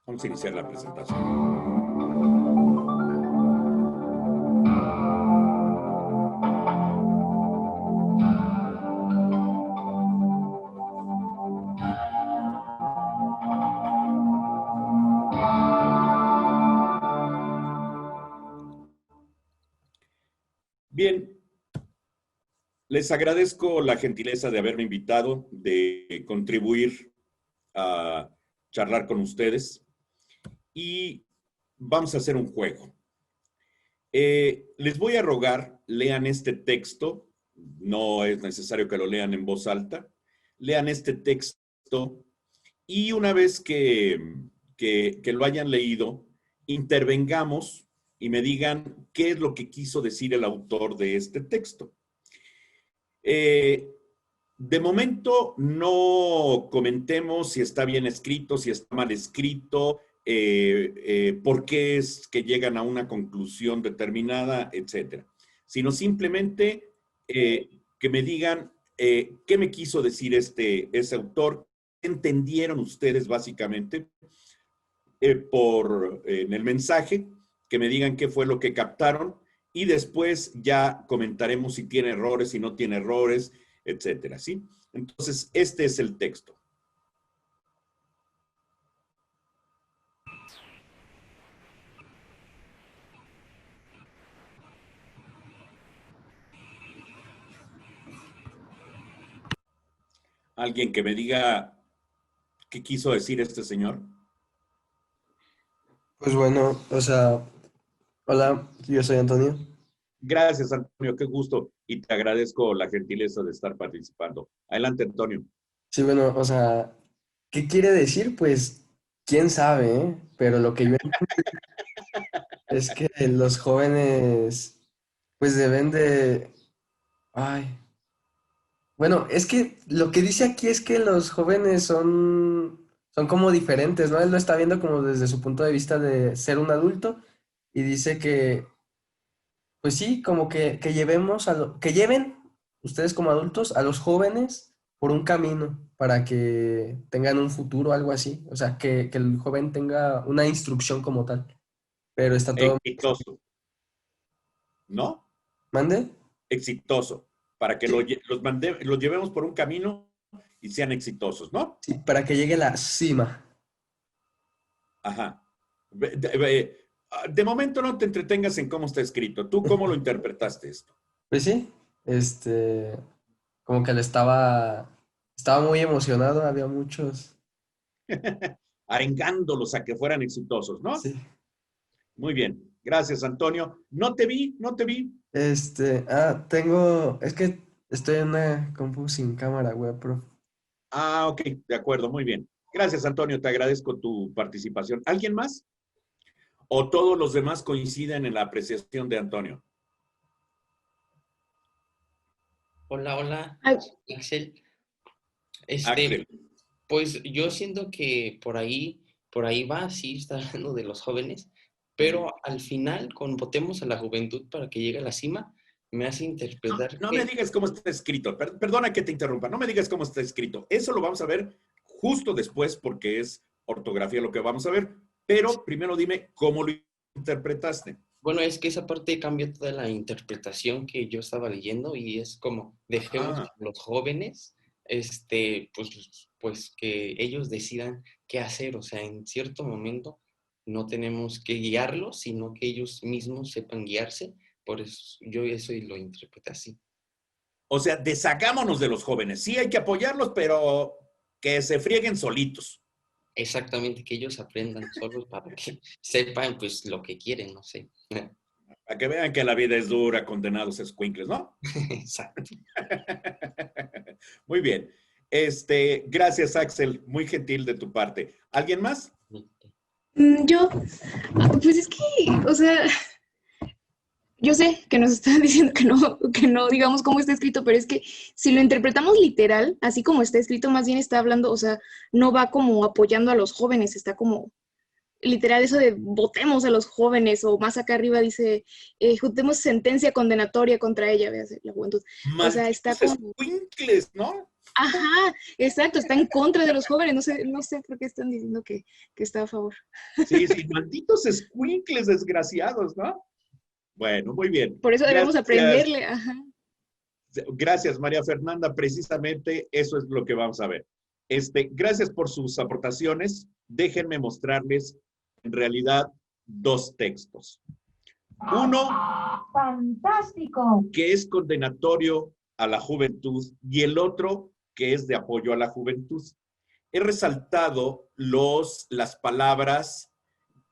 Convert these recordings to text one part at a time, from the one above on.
Vamos a iniciar la presentación. Bien, les agradezco la gentileza de haberme invitado, de contribuir a charlar con ustedes y vamos a hacer un juego. Les voy a rogar, lean este texto, no es necesario que lo lean en voz alta, lean este texto y una vez que lo hayan leído, intervengamos y me digan qué es lo que quiso decir el autor de este texto. De momento no comentemos si está bien escrito, si está mal escrito, por qué es que llegan a una conclusión determinada, etcétera. Sino simplemente que me digan qué me quiso decir ese autor, qué entendieron ustedes básicamente en el mensaje, que me digan qué fue lo que captaron y después ya comentaremos si tiene errores, si no tiene errores, etcétera, ¿sí? Entonces, este es el texto. ¿Alguien que me diga qué quiso decir este señor? Pues bueno, o sea, hola, yo soy Antonio. Gracias, Antonio, qué gusto y te agradezco la gentileza de estar participando. Adelante, Antonio. Sí, bueno, o sea, ¿qué quiere decir? Pues, quién sabe, ¿eh? Pero lo que yo entiendo es que los jóvenes, pues deben de... Ay, bueno, es que lo que dice aquí es que los jóvenes son como diferentes, ¿no? Él lo está viendo como desde su punto de vista de ser un adulto y dice que, pues sí, como que llevemos que lleven ustedes como adultos a los jóvenes por un camino para que tengan un futuro, algo así. O sea, que el joven tenga una instrucción como tal. Pero está todo... Exitoso, ¿no? ¿Mande? Exitoso, para que Sí, los llevemos por un camino y sean exitosos, ¿no? sí, para que llegue a la cima. Ajá. De momento no te entretengas en cómo está escrito. ¿Tú cómo lo interpretaste esto? Pues sí, este, como que estaba muy emocionado, había muchos. Arengándolos a que fueran exitosos, ¿no? Sí. Muy bien. Gracias, Antonio. No te vi, no te vi. Es que estoy en una compu sin cámara web, bro. Ah, ok, de acuerdo, muy bien. Gracias, Antonio, te agradezco tu participación. ¿Alguien más? ¿O todos los demás coinciden en la apreciación de Antonio? Hola, hola, Ay, Excel. Axel. Pues yo siento que por ahí va, sí, está hablando de los jóvenes, pero al final, con votemos a la juventud para que llegue a la cima, me hace No, interpretar no me que, digas cómo está escrito. Perdona que te interrumpa. No me digas cómo está escrito. Eso lo vamos a ver justo después porque es ortografía lo que vamos a ver. Pero primero dime cómo lo interpretaste. bueno, es que esa parte cambia toda la interpretación que yo estaba leyendo y es como, dejemos Ah, a los jóvenes, pues que ellos decidan qué hacer, o sea, en cierto momento no tenemos que guiarlos, sino que ellos mismos sepan guiarse, por eso yo eso y lo interpreté así. o sea, deshagámonos de los jóvenes. Sí hay que apoyarlos, pero que se frieguen solitos. Exactamente, que ellos aprendan solos para que sepan pues lo que quieren, no sé. Para que vean que la vida es dura, condenados escuincles, ¿no? Exacto. Muy bien. Gracias, Axel. Muy gentil de tu parte. ¿Alguien más? yo, pues es que, o sea, yo sé que nos están diciendo que no digamos cómo está escrito, pero es que si lo interpretamos literal, así como está escrito, más bien está hablando, o sea, no va como apoyando a los jóvenes, está como literal eso de votemos a los jóvenes, o más acá arriba dice, juntemos sentencia condenatoria contra ella, veas, la juventud. O sea, está Malditos como... escuincles, ¿no? Ajá, exacto, está en contra de los jóvenes, no sé por qué están diciendo que está a favor. Sí, sí, malditos escuincles desgraciados, ¿no? Bueno, muy bien. Por eso debemos Gracias. aprenderle, ajá. Gracias, María Fernanda. Precisamente eso es lo que vamos a ver. Gracias por sus aportaciones. Déjenme mostrarles en realidad dos textos. Uno, ¡fantástico!, que es condenatorio a la juventud, y el otro que es de apoyo a la juventud. He resaltado las palabras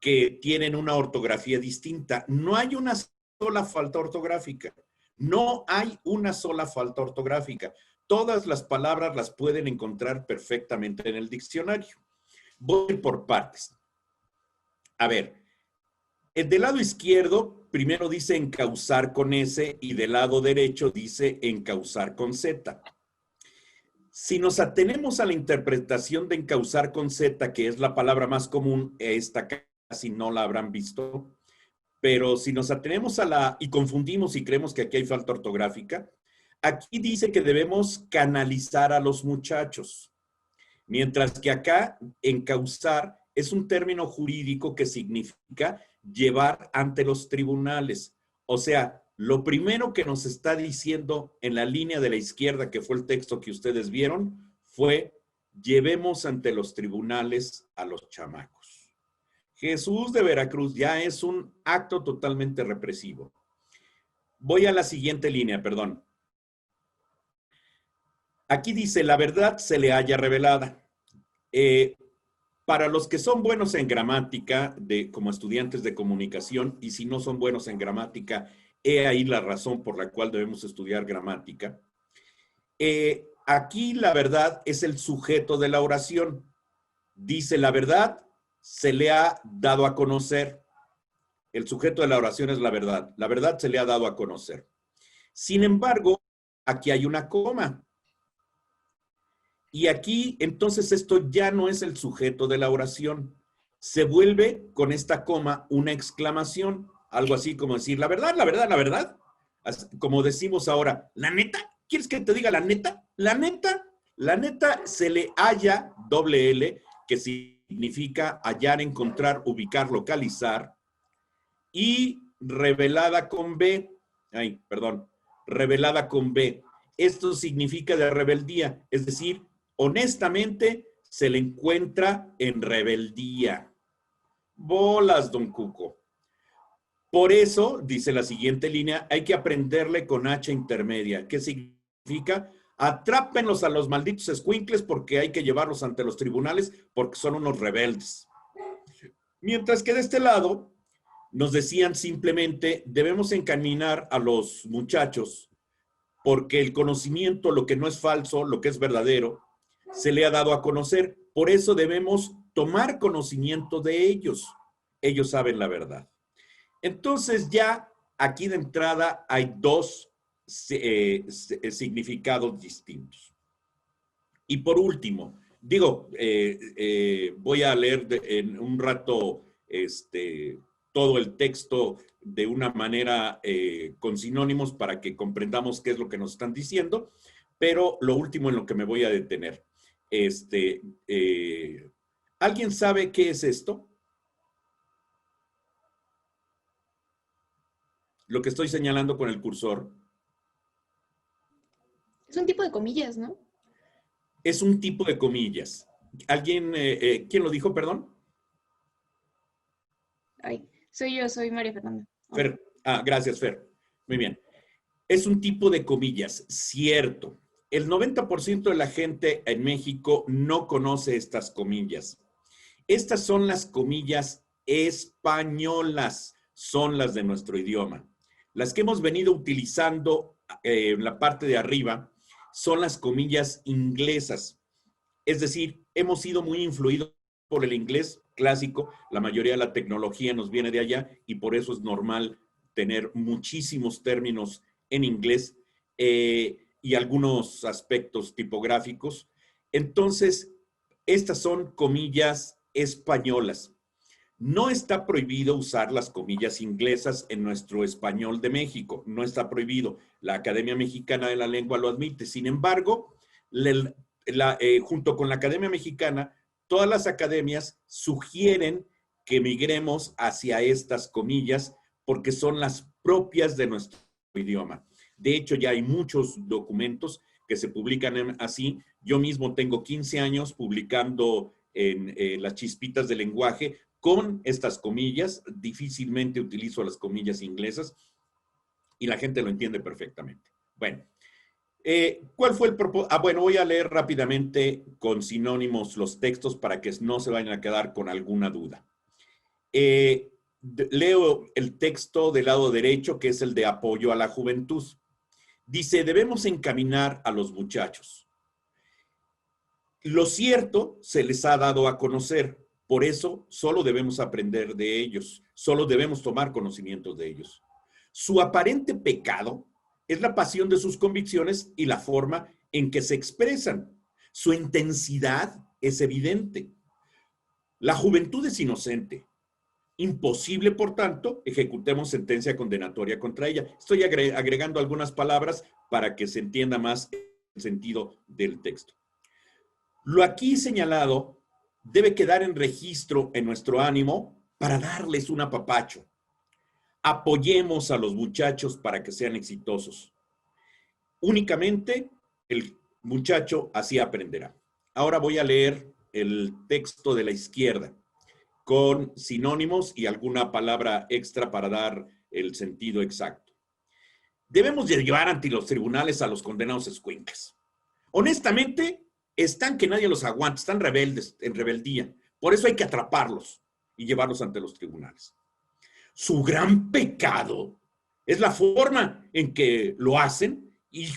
que tienen una ortografía distinta. No hay una sola falta ortográfica. No hay una sola falta ortográfica. Todas las palabras las pueden encontrar perfectamente en el diccionario. Voy por partes. A ver, del lado izquierdo, primero dice encauzar con S y del lado derecho dice encauzar con Z. Si nos atenemos a la interpretación de encauzar con Z, que es la palabra más común, esta casi no la habrán visto, pero si nos atenemos y confundimos y creemos que aquí hay falta ortográfica, aquí dice que debemos canalizar a los muchachos, mientras que acá encauzar es un término jurídico que significa llevar ante los tribunales. O sea, lo primero que nos está diciendo en la línea de la izquierda, que fue el texto que ustedes vieron, fue llevemos ante los tribunales a los chamacos. Jesús de Veracruz ya es un acto totalmente represivo. Voy a la siguiente línea, perdón. Aquí dice, la verdad se le haya revelada. Para los que son buenos en gramática, como estudiantes de comunicación, y si no son buenos en gramática, he ahí la razón por la cual debemos estudiar gramática. Aquí la verdad es el sujeto de la oración. Dice, la verdad se le ha dado a conocer. El sujeto de la oración es la verdad. La verdad se le ha dado a conocer. Sin embargo, aquí hay una coma. Y aquí, entonces, esto ya no es el sujeto de la oración. Se vuelve con esta coma una exclamación. Algo así como decir, la verdad, la verdad, la verdad. Como decimos ahora, ¿la neta? ¿Quieres que te diga la neta? La neta se le halla, doble L, que significa hallar, encontrar, ubicar, localizar. Y revelada con B, revelada con B. Esto significa de rebeldía, es decir, honestamente se le encuentra en rebeldía. Bolas, don Cuco. Por eso, dice la siguiente línea, hay que aprenderle con H intermedia. ¿Qué significa? Atrápenlos a los malditos escuincles porque hay que llevarlos ante los tribunales porque son unos rebeldes. Mientras que de este lado nos decían simplemente, debemos encaminar a los muchachos porque el conocimiento, lo que no es falso, lo que es verdadero, se le ha dado a conocer. Por eso debemos tomar conocimiento de ellos. Ellos saben la verdad. Entonces ya aquí de entrada hay dos significados distintos. Y por último, voy a leer en un rato todo el texto de una manera con sinónimos para que comprendamos qué es lo que nos están diciendo, pero lo último en lo que me voy a detener. ¿Alguien sabe qué es esto? Lo que estoy señalando con el cursor. Es un tipo de comillas, ¿no? Es un tipo de comillas. ¿Alguien, quién lo dijo, perdón? Ay, soy María Fernanda. Fer. Gracias, Fer. Muy bien. Es un tipo de comillas, cierto. El 90% de la gente en México no conoce estas comillas. Estas son las comillas españolas, son las de nuestro idioma. Las que hemos venido utilizando en la parte de arriba son las comillas inglesas. Es decir, hemos sido muy influidos por el inglés clásico. La mayoría de la tecnología nos viene de allá y por eso es normal tener muchísimos términos en inglés y algunos aspectos tipográficos. Entonces, estas son comillas españolas. No está prohibido usar las comillas inglesas en nuestro español de México. No está prohibido. La Academia Mexicana de la Lengua lo admite. Sin embargo, junto con la Academia Mexicana, todas las academias sugieren que migremos hacia estas comillas porque son las propias de nuestro idioma. De hecho, ya hay muchos documentos que se publican así. Yo mismo tengo 15 años publicando en las chispitas de lenguaje con estas comillas. Difícilmente utilizo las comillas inglesas y la gente lo entiende perfectamente. Bueno, ¿cuál fue el propósito? Bueno, voy a leer rápidamente con sinónimos los textos para que no se vayan a quedar con alguna duda. Leo el texto del lado derecho, que es el de apoyo a la juventud. Dice, debemos encaminar a los muchachos. Lo cierto se les ha dado a conocer, por eso solo debemos aprender de ellos, solo debemos tomar conocimiento de ellos. Su aparente pecado es la pasión de sus convicciones y la forma en que se expresan. Su intensidad es evidente. La juventud es inocente. Imposible, por tanto, ejecutemos sentencia condenatoria contra ella. Estoy agregando algunas palabras para que se entienda más el sentido del texto. Lo aquí señalado debe quedar en registro en nuestro ánimo para darles un apapacho. Apoyemos a los muchachos para que sean exitosos. Únicamente el muchacho así aprenderá. Ahora voy a leer el texto de la izquierda con sinónimos y alguna palabra extra para dar el sentido exacto. Debemos de llevar ante los tribunales a los condenados escuincles. Honestamente, están que nadie los aguanta, están rebeldes, en rebeldía. Por eso hay que atraparlos y llevarlos ante los tribunales. Su gran pecado es la forma en que lo hacen y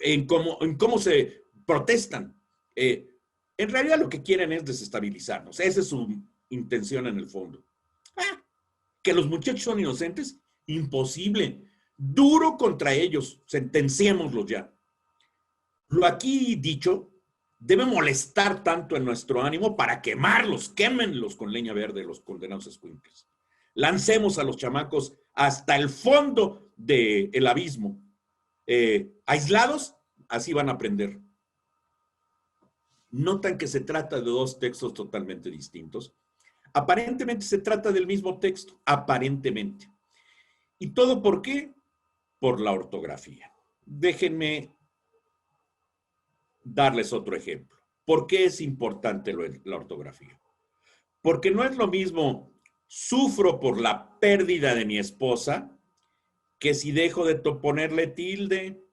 en cómo se protestan. En realidad lo que quieren es desestabilizarnos. Esa es su intención en el fondo. Que los muchachos son inocentes, imposible. Duro contra ellos, sentenciémoslos ya. Lo aquí dicho debe molestar tanto en nuestro ánimo para quemarlos, quémenlos con leña verde los condenados escuincles. Lancemos a los chamacos hasta el fondo del abismo. Aislados, así van a aprender. Notan que se trata de dos textos totalmente distintos. Aparentemente se trata del mismo texto, aparentemente. ¿Y todo por qué? Por la ortografía. Déjenme darles otro ejemplo. ¿Por qué es importante la ortografía? Porque no es lo mismo sufro por la pérdida de mi esposa que si dejo de ponerle tilde.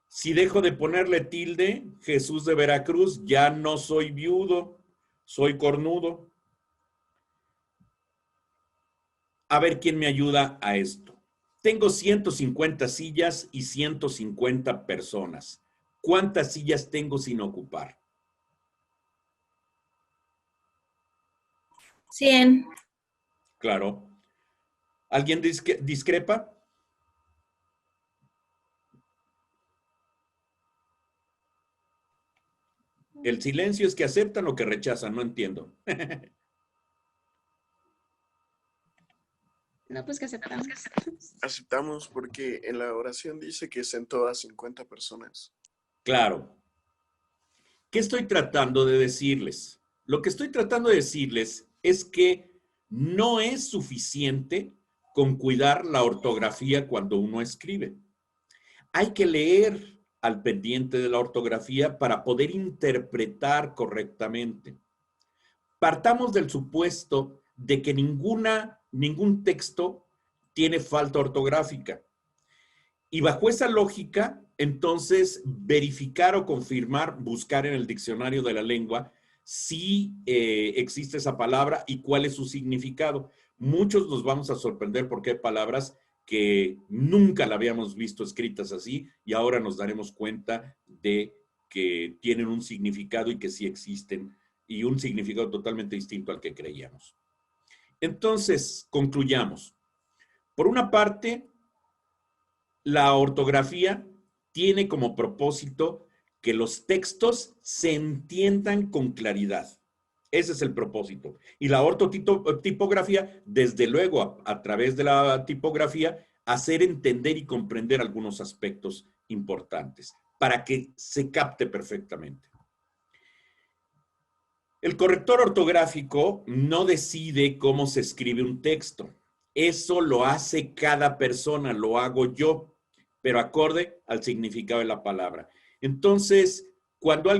Si dejo de ponerle tilde, Jesús de Veracruz, ya no soy viudo, soy cornudo. A ver quién me ayuda a esto. Tengo 150 sillas y 150 personas. ¿Cuántas sillas tengo sin ocupar? 100. Claro. ¿Alguien discrepa? El silencio es que aceptan o que rechazan, no entiendo. No, pues que aceptamos. Aceptamos porque en la oración dice que es en todas 50 personas. Claro. ¿Qué estoy tratando de decirles? Lo que estoy tratando de decirles es que no es suficiente con cuidar la ortografía cuando uno escribe. Hay que leer al pendiente de la ortografía para poder interpretar correctamente. Partamos del supuesto de que ningún texto tiene falta ortográfica. Y bajo esa lógica, entonces, verificar o confirmar, buscar en el diccionario de la lengua si existe esa palabra y cuál es su significado. Muchos nos vamos a sorprender porque hay palabras que nunca la habíamos visto escritas así y ahora nos daremos cuenta de que tienen un significado y que sí existen y un significado totalmente distinto al que creíamos. Entonces, concluyamos. Por una parte, la ortografía tiene como propósito que los textos se entiendan con claridad. Ese es el propósito. Y la ortotipografía, desde luego, a través de la tipografía, hacer entender y comprender algunos aspectos importantes para que se capte perfectamente. El corrector ortográfico no decide cómo se escribe un texto. Eso lo hace cada persona, lo hago yo, pero acorde al significado de la palabra. Entonces, cuando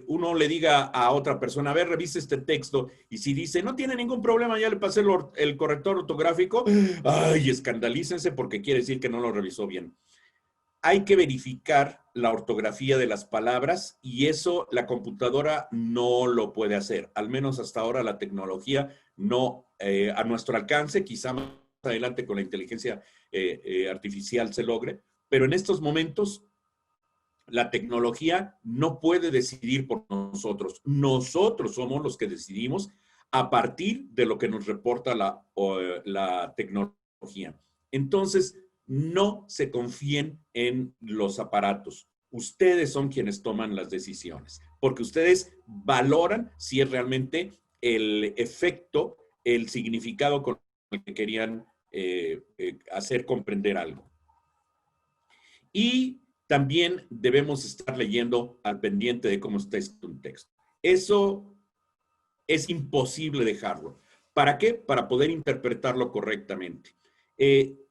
uno le diga a otra persona, a ver, revise este texto, y si dice, no tiene ningún problema, ya le pasé el corrector ortográfico, ay, escandalícense porque quiere decir que no lo revisó bien. Hay que verificar la ortografía de las palabras y eso la computadora no lo puede hacer. Al menos hasta ahora la tecnología no a nuestro alcance, quizá más adelante con la inteligencia artificial se logre, pero en estos momentos la tecnología no puede decidir por nosotros. Nosotros somos los que decidimos a partir de lo que nos reporta la tecnología. Entonces, no se confíen en los aparatos. Ustedes son quienes toman las decisiones, porque ustedes valoran si es realmente el efecto, el significado con el que querían hacer comprender algo. Y también debemos estar leyendo al pendiente de cómo está escrito un texto. Eso es imposible dejarlo. ¿Para qué? Para poder interpretarlo correctamente.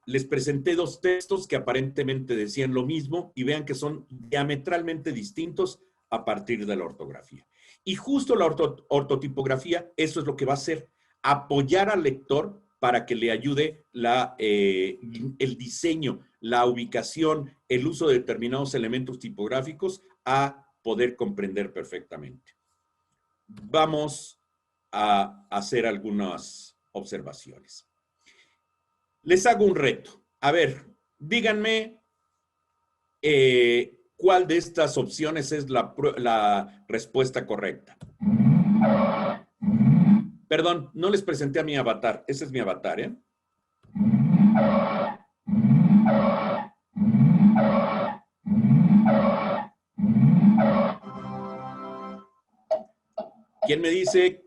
Les presenté dos textos que aparentemente decían lo mismo y vean que son diametralmente distintos a partir de la ortografía. Y justo la ortotipografía, eso es lo que va a hacer, apoyar al lector para que le ayude el diseño, la ubicación, el uso de determinados elementos tipográficos a poder comprender perfectamente. Vamos a hacer algunas observaciones. Les hago un reto. A ver, díganme cuál de estas opciones es la respuesta correcta. Perdón, no les presenté a mi avatar. Ese es mi avatar, ¿eh? ¿Quién me dice?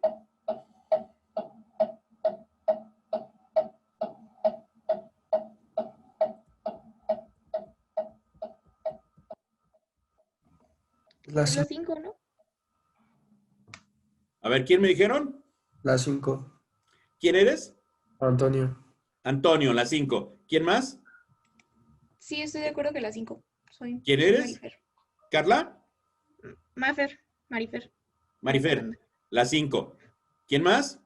La Es la 5. 5, ¿no? A ver, ¿quién me dijeron? La 5. ¿Quién eres? Antonio. Antonio, la 5. ¿Quién más? Sí, estoy de acuerdo que la 5. ¿Quién eres? Marifer. ¿Carla? Marifer. Marifer, la 5. ¿Quién más?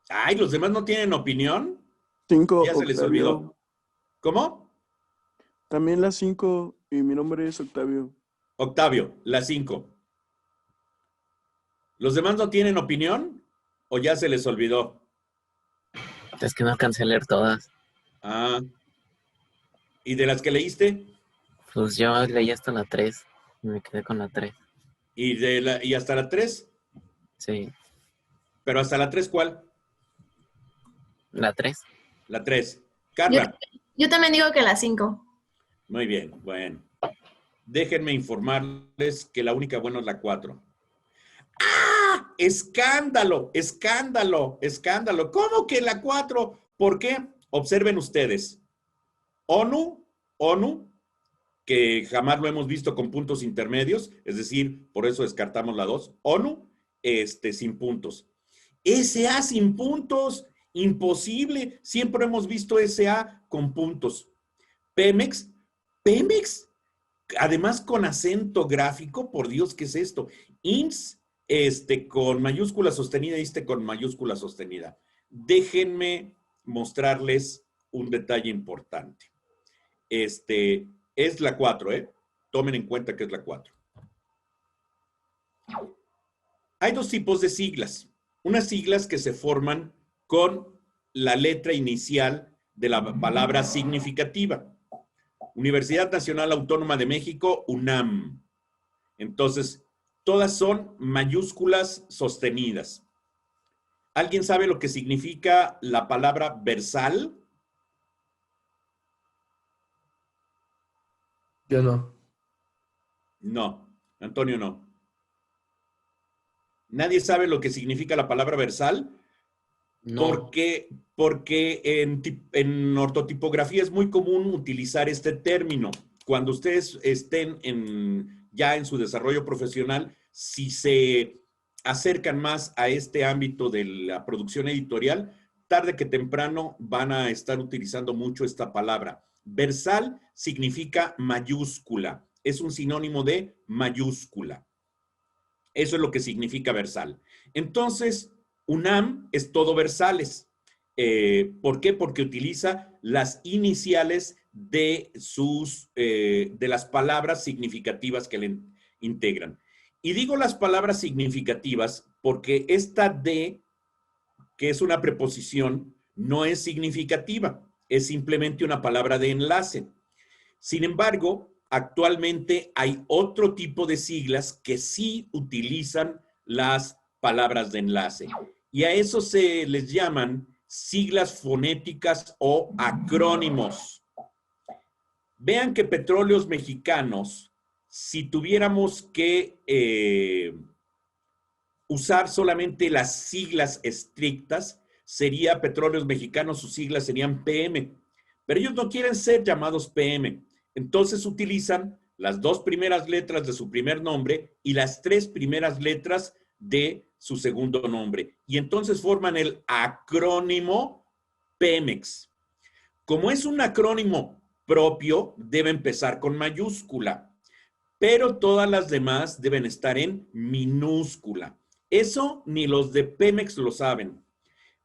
Ay, ¿los demás no tienen opinión? 5, Ya se les olvidó. ¿Cómo? También la 5 y mi nombre es Octavio. Octavio, la 5. ¿Los demás no tienen opinión? ¿O ya se les olvidó? Es que no alcancé a leer todas. Ah. ¿Y de las que leíste? Pues yo leí hasta la 3 y me quedé con la 3. ¿Y hasta la 3? Sí, ¿Pero hasta la 3 cuál? la 3. La 3. Carla. Yo también digo que la 5. Muy bien, bueno. Déjenme informarles que la única buena es la 4. ¡Ah! ¡Escándalo! ¡Escándalo! ¡Escándalo! ¿Cómo que la 4? ¿Por qué? Observen ustedes. ONU, que jamás lo hemos visto con puntos intermedios, es decir, por eso descartamos la 2. ONU, sin puntos. SA sin puntos, imposible. Siempre hemos visto SA con puntos. Pemex, además con acento gráfico, por Dios, ¿qué es esto? IMSS, con mayúscula sostenida, con mayúscula sostenida. Déjenme mostrarles un detalle importante. Es la 4, ¿eh? Tomen en cuenta que es la 4. Hay dos tipos de siglas. Unas siglas que se forman con la letra inicial de la palabra significativa. Universidad Nacional Autónoma de México, UNAM. Entonces, todas son mayúsculas sostenidas. ¿Alguien sabe lo que significa la palabra versal? Yo no. No. Antonio, no. ¿Nadie sabe lo que significa la palabra versal? No. Porque en ortotipografía es muy común utilizar este término. Cuando ustedes estén ya en su desarrollo profesional, si se acercan más a este ámbito de la producción editorial, tarde que temprano van a estar utilizando mucho esta palabra. Versal significa mayúscula, es un sinónimo de mayúscula. Eso es lo que significa versal. Entonces, UNAM es todo versales. ¿Por qué? Porque utiliza las iniciales de las palabras significativas que le integran. Y digo las palabras significativas porque esta de, que es una preposición, no es significativa, es simplemente una palabra de enlace. Sin embargo, actualmente hay otro tipo de siglas que sí utilizan las palabras de enlace. Y a eso se les llaman siglas fonéticas o acrónimos. Vean que Petróleos Mexicanos, si tuviéramos que usar solamente las siglas estrictas, sería Petróleos Mexicanos, sus siglas serían PM. Pero ellos no quieren ser llamados PM. Entonces utilizan las 2 primeras letras de su primer nombre y las 3 primeras letras de su segundo nombre. Y entonces forman el acrónimo Pemex. Como es un acrónimo propio, debe empezar con mayúscula, pero todas las demás deben estar en minúscula. Eso ni los de Pemex lo saben.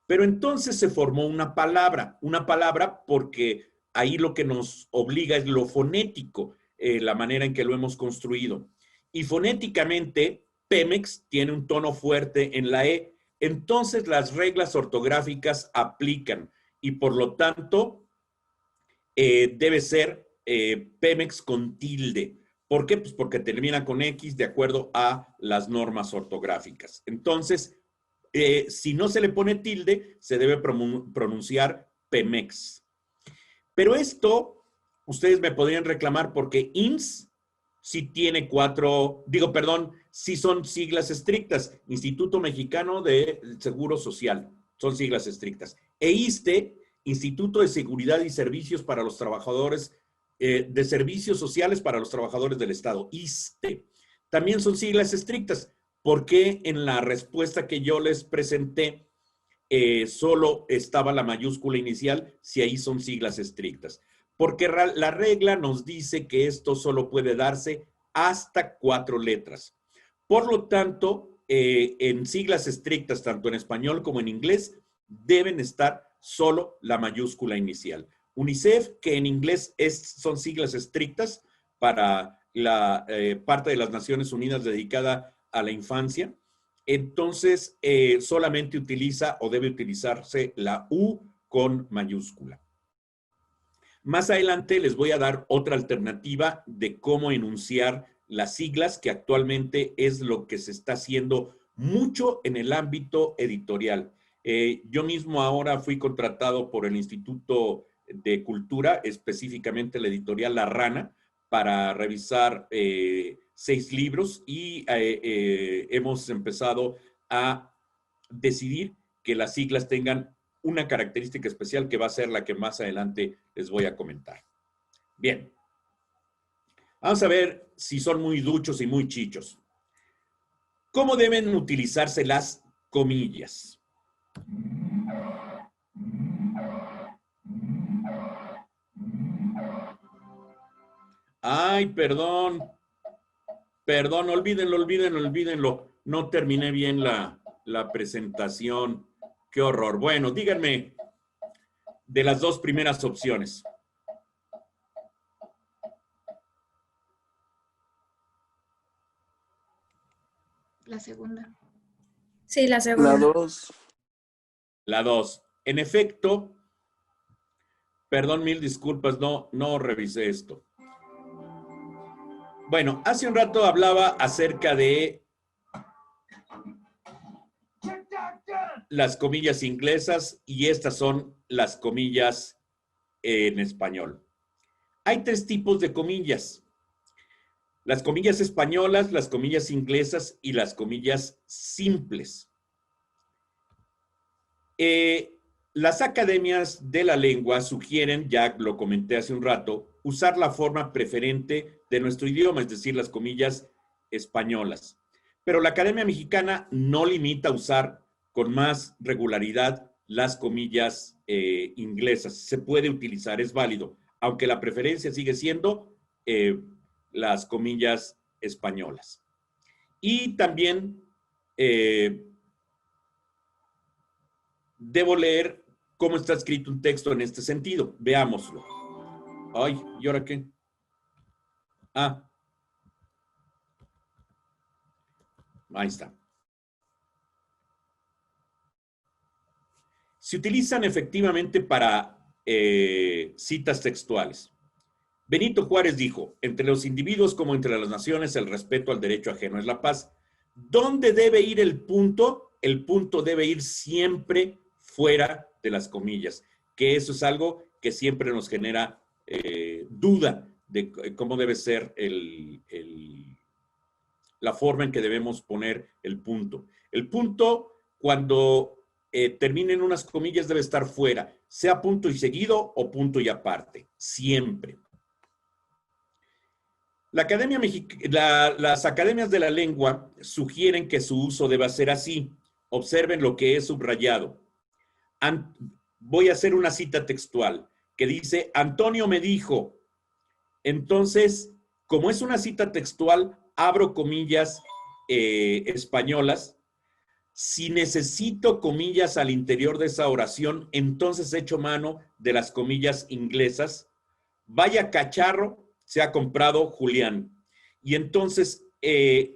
Pero entonces se formó una palabra porque ahí lo que nos obliga es lo fonético, la manera en que lo hemos construido. Y fonéticamente, Pemex tiene un tono fuerte en la E, entonces las reglas ortográficas aplican y por lo tanto debe ser Pemex con tilde. ¿Por qué? Pues porque termina con X de acuerdo a las normas ortográficas. Entonces, si no se le pone tilde, se debe pronunciar Pemex. Pero esto, ustedes me podrían reclamar porque IMSS sí tiene sí son siglas estrictas. Instituto Mexicano de Seguro Social, son siglas estrictas. E ISSSTE, Instituto de Seguridad y Servicios para los Trabajadores, de Servicios Sociales para los Trabajadores del Estado, ISSSTE. También son siglas estrictas. ¿Por qué en la respuesta que yo les presenté solo estaba la mayúscula inicial si ahí son siglas estrictas? Porque la regla nos dice que esto solo puede darse hasta 4 letras. Por lo tanto, en siglas estrictas, tanto en español como en inglés, deben estar solo la mayúscula inicial. UNICEF, que en inglés son siglas estrictas para la parte de las Naciones Unidas dedicada a la infancia, entonces solamente utiliza o debe utilizarse la U con mayúscula. Más adelante les voy a dar otra alternativa de cómo enunciar las siglas, que actualmente es lo que se está haciendo mucho en el ámbito editorial. Yo mismo ahora fui contratado por el Instituto de Cultura, específicamente la editorial La Rana, para revisar 6 libros y hemos empezado a decidir que las siglas tengan una característica especial que va a ser la que más adelante les voy a comentar. Bien. Vamos a ver si son muy duchos y muy chichos. ¿Cómo deben utilizarse las comillas? Ay, perdón. Perdón, olvídenlo. No terminé bien la presentación. Qué horror. Bueno, díganme de las 2 primeras opciones. La segunda. Sí, la segunda. La 2. La 2. En efecto, perdón, mil disculpas, no revisé esto. Bueno, hace un rato hablaba acerca de las comillas inglesas y estas son las comillas en español. Hay 3 tipos de comillas. Las comillas españolas, las comillas inglesas y las comillas simples. Las academias de la lengua sugieren, ya lo comenté hace un rato, usar la forma preferente de nuestro idioma, es decir, las comillas españolas. Pero la Academia Mexicana no limita a usar con más regularidad las comillas inglesas. Se puede utilizar, es válido, aunque la preferencia sigue siendo las comillas españolas. Y también debo leer cómo está escrito un texto en este sentido. Veámoslo. Ay, ¿y ahora qué? Ah. Ahí está. Se utilizan efectivamente para citas textuales. Benito Juárez dijo, entre los individuos como entre las naciones, el respeto al derecho ajeno es la paz. ¿Dónde debe ir el punto? El punto debe ir siempre fuera de las comillas, que eso es algo que siempre nos genera duda de cómo debe ser la forma en que debemos poner el punto. El punto, cuando terminen unas comillas, debe estar fuera, sea punto y seguido o punto y aparte, siempre. Las academias de la lengua sugieren que su uso deba ser así. Observen lo que es subrayado. Voy a hacer una cita textual que dice, Antonio me dijo. Entonces, como es una cita textual, abro comillas españolas. Si necesito comillas al interior de esa oración, entonces echo mano de las comillas inglesas. Vaya cacharro, se ha comprado Julián. Y entonces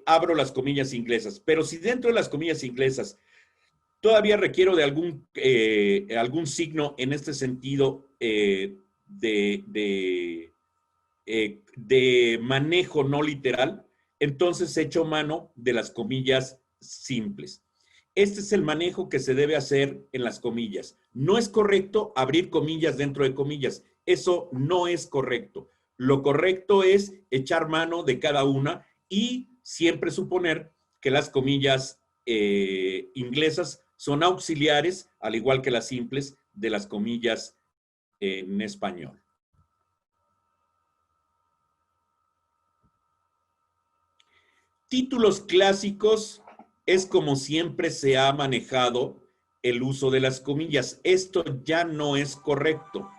abro las comillas inglesas. Pero si dentro de las comillas inglesas todavía requiero de algún signo en este sentido de manejo no literal, entonces echo mano de las comillas simples. Este es el manejo que se debe hacer en las comillas. No es correcto abrir comillas dentro de comillas. Eso no es correcto. Lo correcto es echar mano de cada una y siempre suponer que las comillas inglesas son auxiliares, al igual que las simples, de las comillas en español. Títulos clásicos es como siempre se ha manejado el uso de las comillas. Esto ya no es correcto.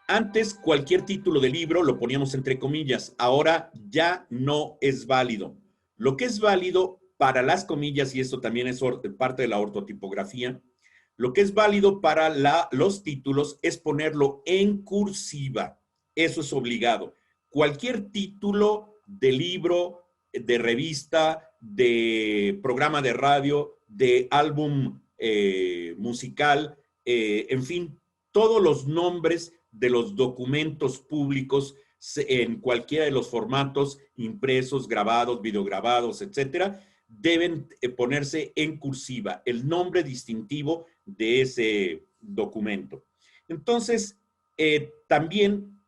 Antes, cualquier título de libro lo poníamos entre comillas. Ahora ya no es válido. Lo que es válido para las comillas, y esto también es parte de la ortotipografía, lo que es válido para los títulos es ponerlo en cursiva. Eso es obligado. Cualquier título de libro, de revista, de programa de radio, de álbum musical, en fin, todos los nombres de los documentos públicos en cualquiera de los formatos impresos, grabados, videograbados, etcétera, deben ponerse en cursiva, el nombre distintivo de ese documento. Entonces, también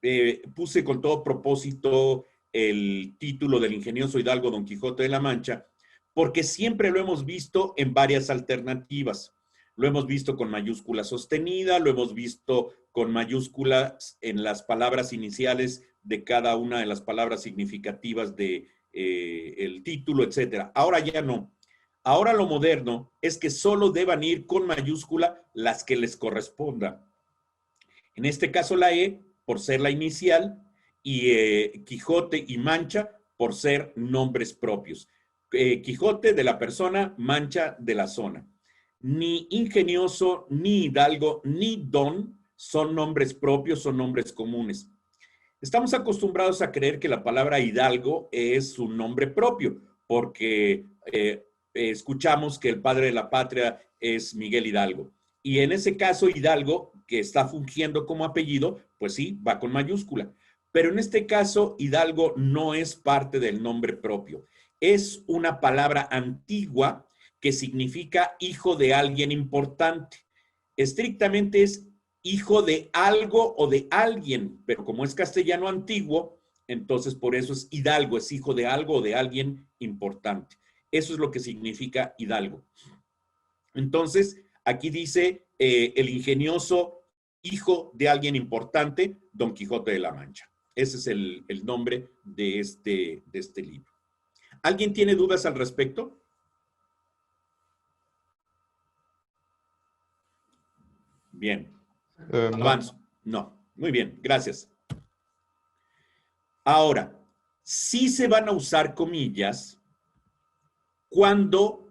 puse con todo propósito el título del ingenioso hidalgo Don Quijote de la Mancha, porque siempre lo hemos visto en varias alternativas. Lo hemos visto con mayúscula sostenida, lo hemos visto con mayúsculas en las palabras iniciales de cada una de las palabras significativas de el título, etcétera. Ahora ya no. Ahora lo moderno es que solo deban ir con mayúscula las que les corresponda. En este caso la E por ser la inicial y Quijote y Mancha por ser nombres propios. Quijote de la persona, Mancha de la zona. Ni ingenioso, ni hidalgo, ni don son nombres propios, son nombres comunes. Estamos acostumbrados a creer que la palabra hidalgo es un nombre propio, porque escuchamos que el padre de la patria es Miguel Hidalgo. Y en ese caso, Hidalgo, que está fungiendo como apellido, pues sí, va con mayúscula. Pero en este caso, Hidalgo no es parte del nombre propio. Es una palabra antigua que significa hijo de alguien importante. Estrictamente es hijo de algo o de alguien, pero como es castellano antiguo, entonces por eso es hidalgo, es hijo de algo o de alguien importante. Eso es lo que significa hidalgo. Entonces, aquí dice el ingenioso hijo de alguien importante, Don Quijote de la Mancha. Ese es el nombre de este libro. ¿Alguien tiene dudas al respecto? Bien. No. Avanzo. No. Muy bien, gracias. Ahora, sí se van a usar comillas cuando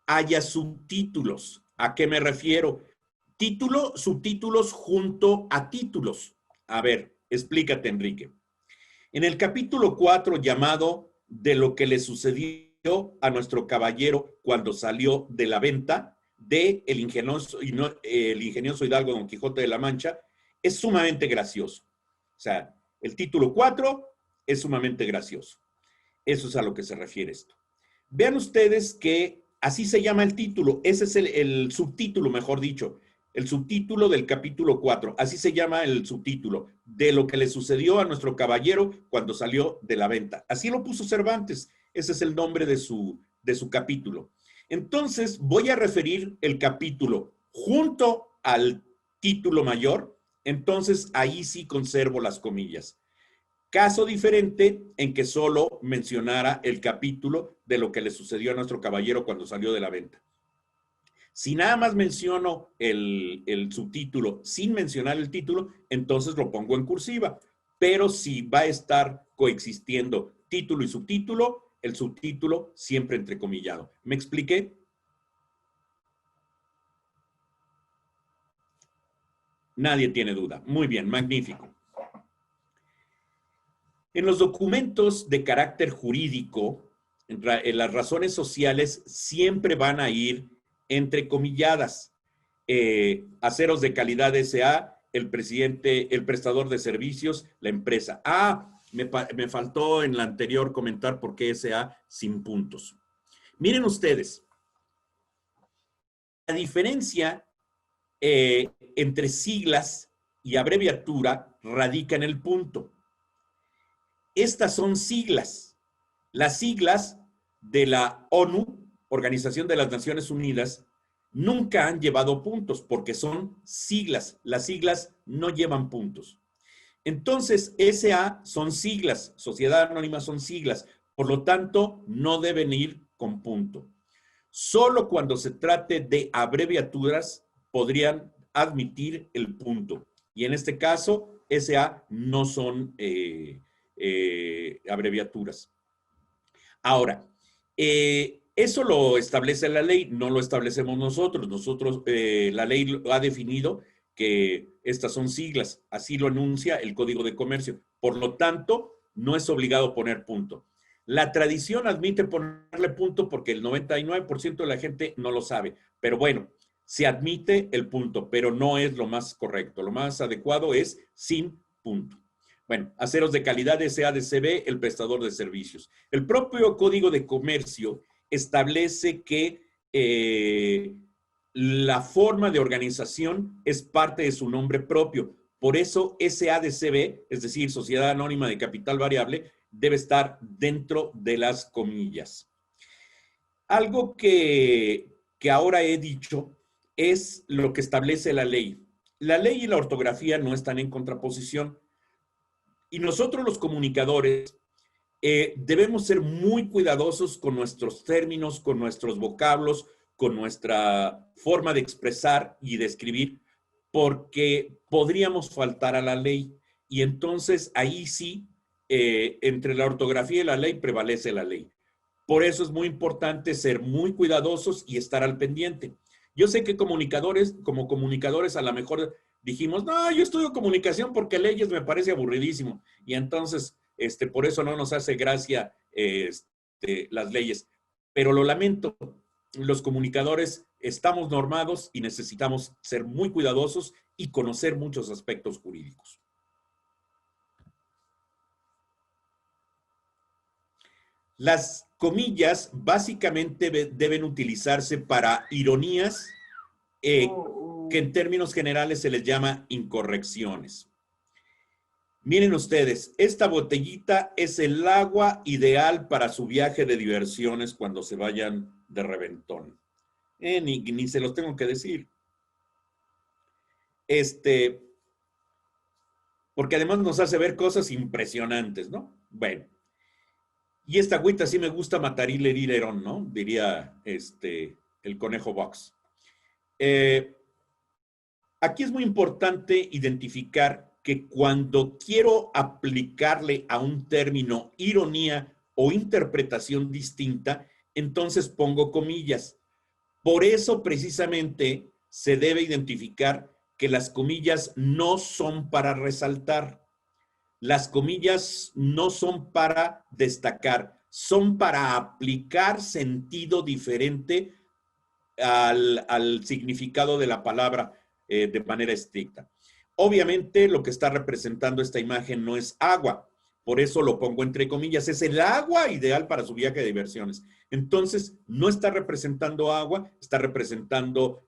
haya subtítulos. ¿A qué me refiero? Título, subtítulos junto a títulos. A ver, explícate, Enrique. En el capítulo 4, llamado De lo que le sucedió a nuestro caballero cuando salió de la venta, de el ingenioso hidalgo Don Quijote de la Mancha, es sumamente gracioso. O sea, el título 4 es sumamente gracioso. Eso es a lo que se refiere esto. Vean ustedes que así se llama el título. Ese es el subtítulo, mejor dicho. El subtítulo del capítulo 4. Así se llama el subtítulo. De lo que le sucedió a nuestro caballero cuando salió de la venta. Así lo puso Cervantes. Ese es el nombre de su capítulo. Entonces, voy a referir el capítulo junto al título mayor. Entonces, ahí sí conservo las comillas. Caso diferente en que solo mencionara el capítulo de lo que le sucedió a nuestro caballero cuando salió de la venta. Si nada más menciono el subtítulo sin mencionar el título, entonces lo pongo en cursiva. Pero si va a estar coexistiendo título y subtítulo, el subtítulo siempre entrecomillado. ¿Me expliqué? Nadie tiene duda. Muy bien, magnífico. En los documentos de carácter jurídico, en las razones sociales siempre van a ir entrecomilladas. Aceros de Calidad S.A., el presidente, el prestador de servicios, la empresa. Me faltó en la anterior comentar por qué S.A. sin puntos. Miren ustedes, la diferencia entre siglas y abreviatura radica en el punto. Estas son siglas. Las siglas de la ONU, Organización de las Naciones Unidas, nunca han llevado puntos porque son siglas. Las siglas no llevan puntos. Entonces, SA son siglas, Sociedad Anónima son siglas, por lo tanto, no deben ir con punto. Solo cuando se trate de abreviaturas podrían admitir el punto. Y en este caso, SA no son abreviaturas. Ahora, eso lo establece la ley, no lo establecemos nosotros. La ley ha definido que estas son siglas, así lo enuncia el Código de Comercio. Por lo tanto, no es obligado poner punto. La tradición admite ponerle punto porque el 99% de la gente no lo sabe. Pero bueno, se admite el punto, pero no es lo más correcto. Lo más adecuado es sin punto. Bueno, Aceros de Calidad S.A.D.C.B., el prestador de servicios. El propio Código de Comercio establece que la forma de organización es parte de su nombre propio. Por eso S.A.D.C.B., es decir, Sociedad Anónima de Capital Variable, debe estar dentro de las comillas. Algo que ahora he dicho es lo que establece la ley. La ley y la ortografía no están en contraposición. Y nosotros los comunicadores debemos ser muy cuidadosos con nuestros términos, con nuestros vocablos, con nuestra forma de expresar y de escribir, porque podríamos faltar a la ley. Y entonces ahí sí, entre la ortografía y la ley prevalece la ley. Por eso es muy importante ser muy cuidadosos y estar al pendiente. Yo sé que como comunicadores a lo mejor dijimos, no, yo estudio comunicación porque leyes me parece aburridísimo. Y entonces, por eso no nos hace gracia las leyes. Pero lo lamento, los comunicadores estamos normados y necesitamos ser muy cuidadosos y conocer muchos aspectos jurídicos. Las comillas básicamente deben utilizarse para ironías que en términos generales se les llama incorrecciones. Miren ustedes, esta botellita es el agua ideal para su viaje de diversiones cuando se vayan de reventón. Ni se los tengo que decir. Porque además nos hace ver cosas impresionantes, ¿no? Bueno. Y esta agüita sí me gusta matarile rilerón, ¿no? Diría el conejo Box. Aquí es muy importante identificar que cuando quiero aplicarle a un término ironía o interpretación distinta, entonces pongo comillas. Por eso precisamente se debe identificar que las comillas no son para resaltar. Las comillas no son para destacar, son para aplicar sentido diferente al significado de la palabra de manera estricta. Obviamente lo que está representando esta imagen no es agua, por eso lo pongo entre comillas, es el agua ideal para su viaje de diversiones. Entonces, no está representando agua, está representando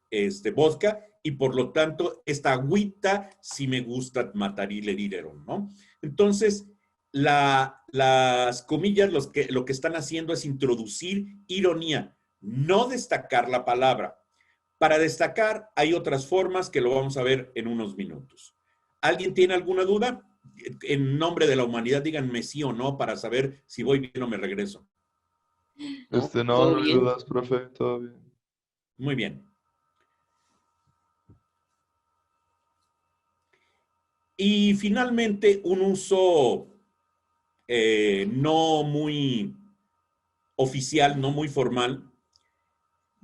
vodka, y por lo tanto, esta agüita sí me gusta matarile rilerón, ¿no? Entonces, las comillas lo que están haciendo es introducir ironía, no destacar la palabra. Para destacar hay otras formas que lo vamos a ver en unos minutos. ¿Alguien tiene alguna duda? En nombre de la humanidad, díganme sí o no para saber si voy bien o me regreso. No, No, todo no hay bien. dudas, profe, todo bien. Muy bien. Y finalmente, un uso no muy oficial, no muy formal,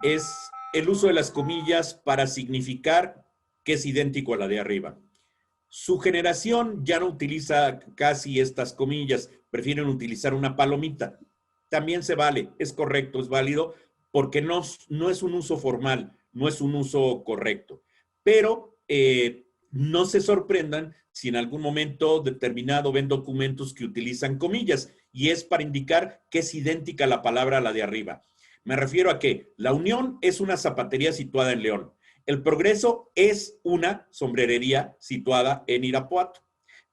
es el uso de las comillas para significar que es idéntico a la de arriba. Su generación ya no utiliza casi estas comillas, prefieren utilizar una palomita. También se vale, es correcto, es válido, porque no es un uso formal, no es un uso correcto. Pero no se sorprendan si en algún momento determinado ven documentos que utilizan comillas, y es para indicar que es idéntica la palabra a la de arriba. Me refiero a que la Unión es una zapatería situada en León. El Progreso es una sombrerería situada en Irapuato.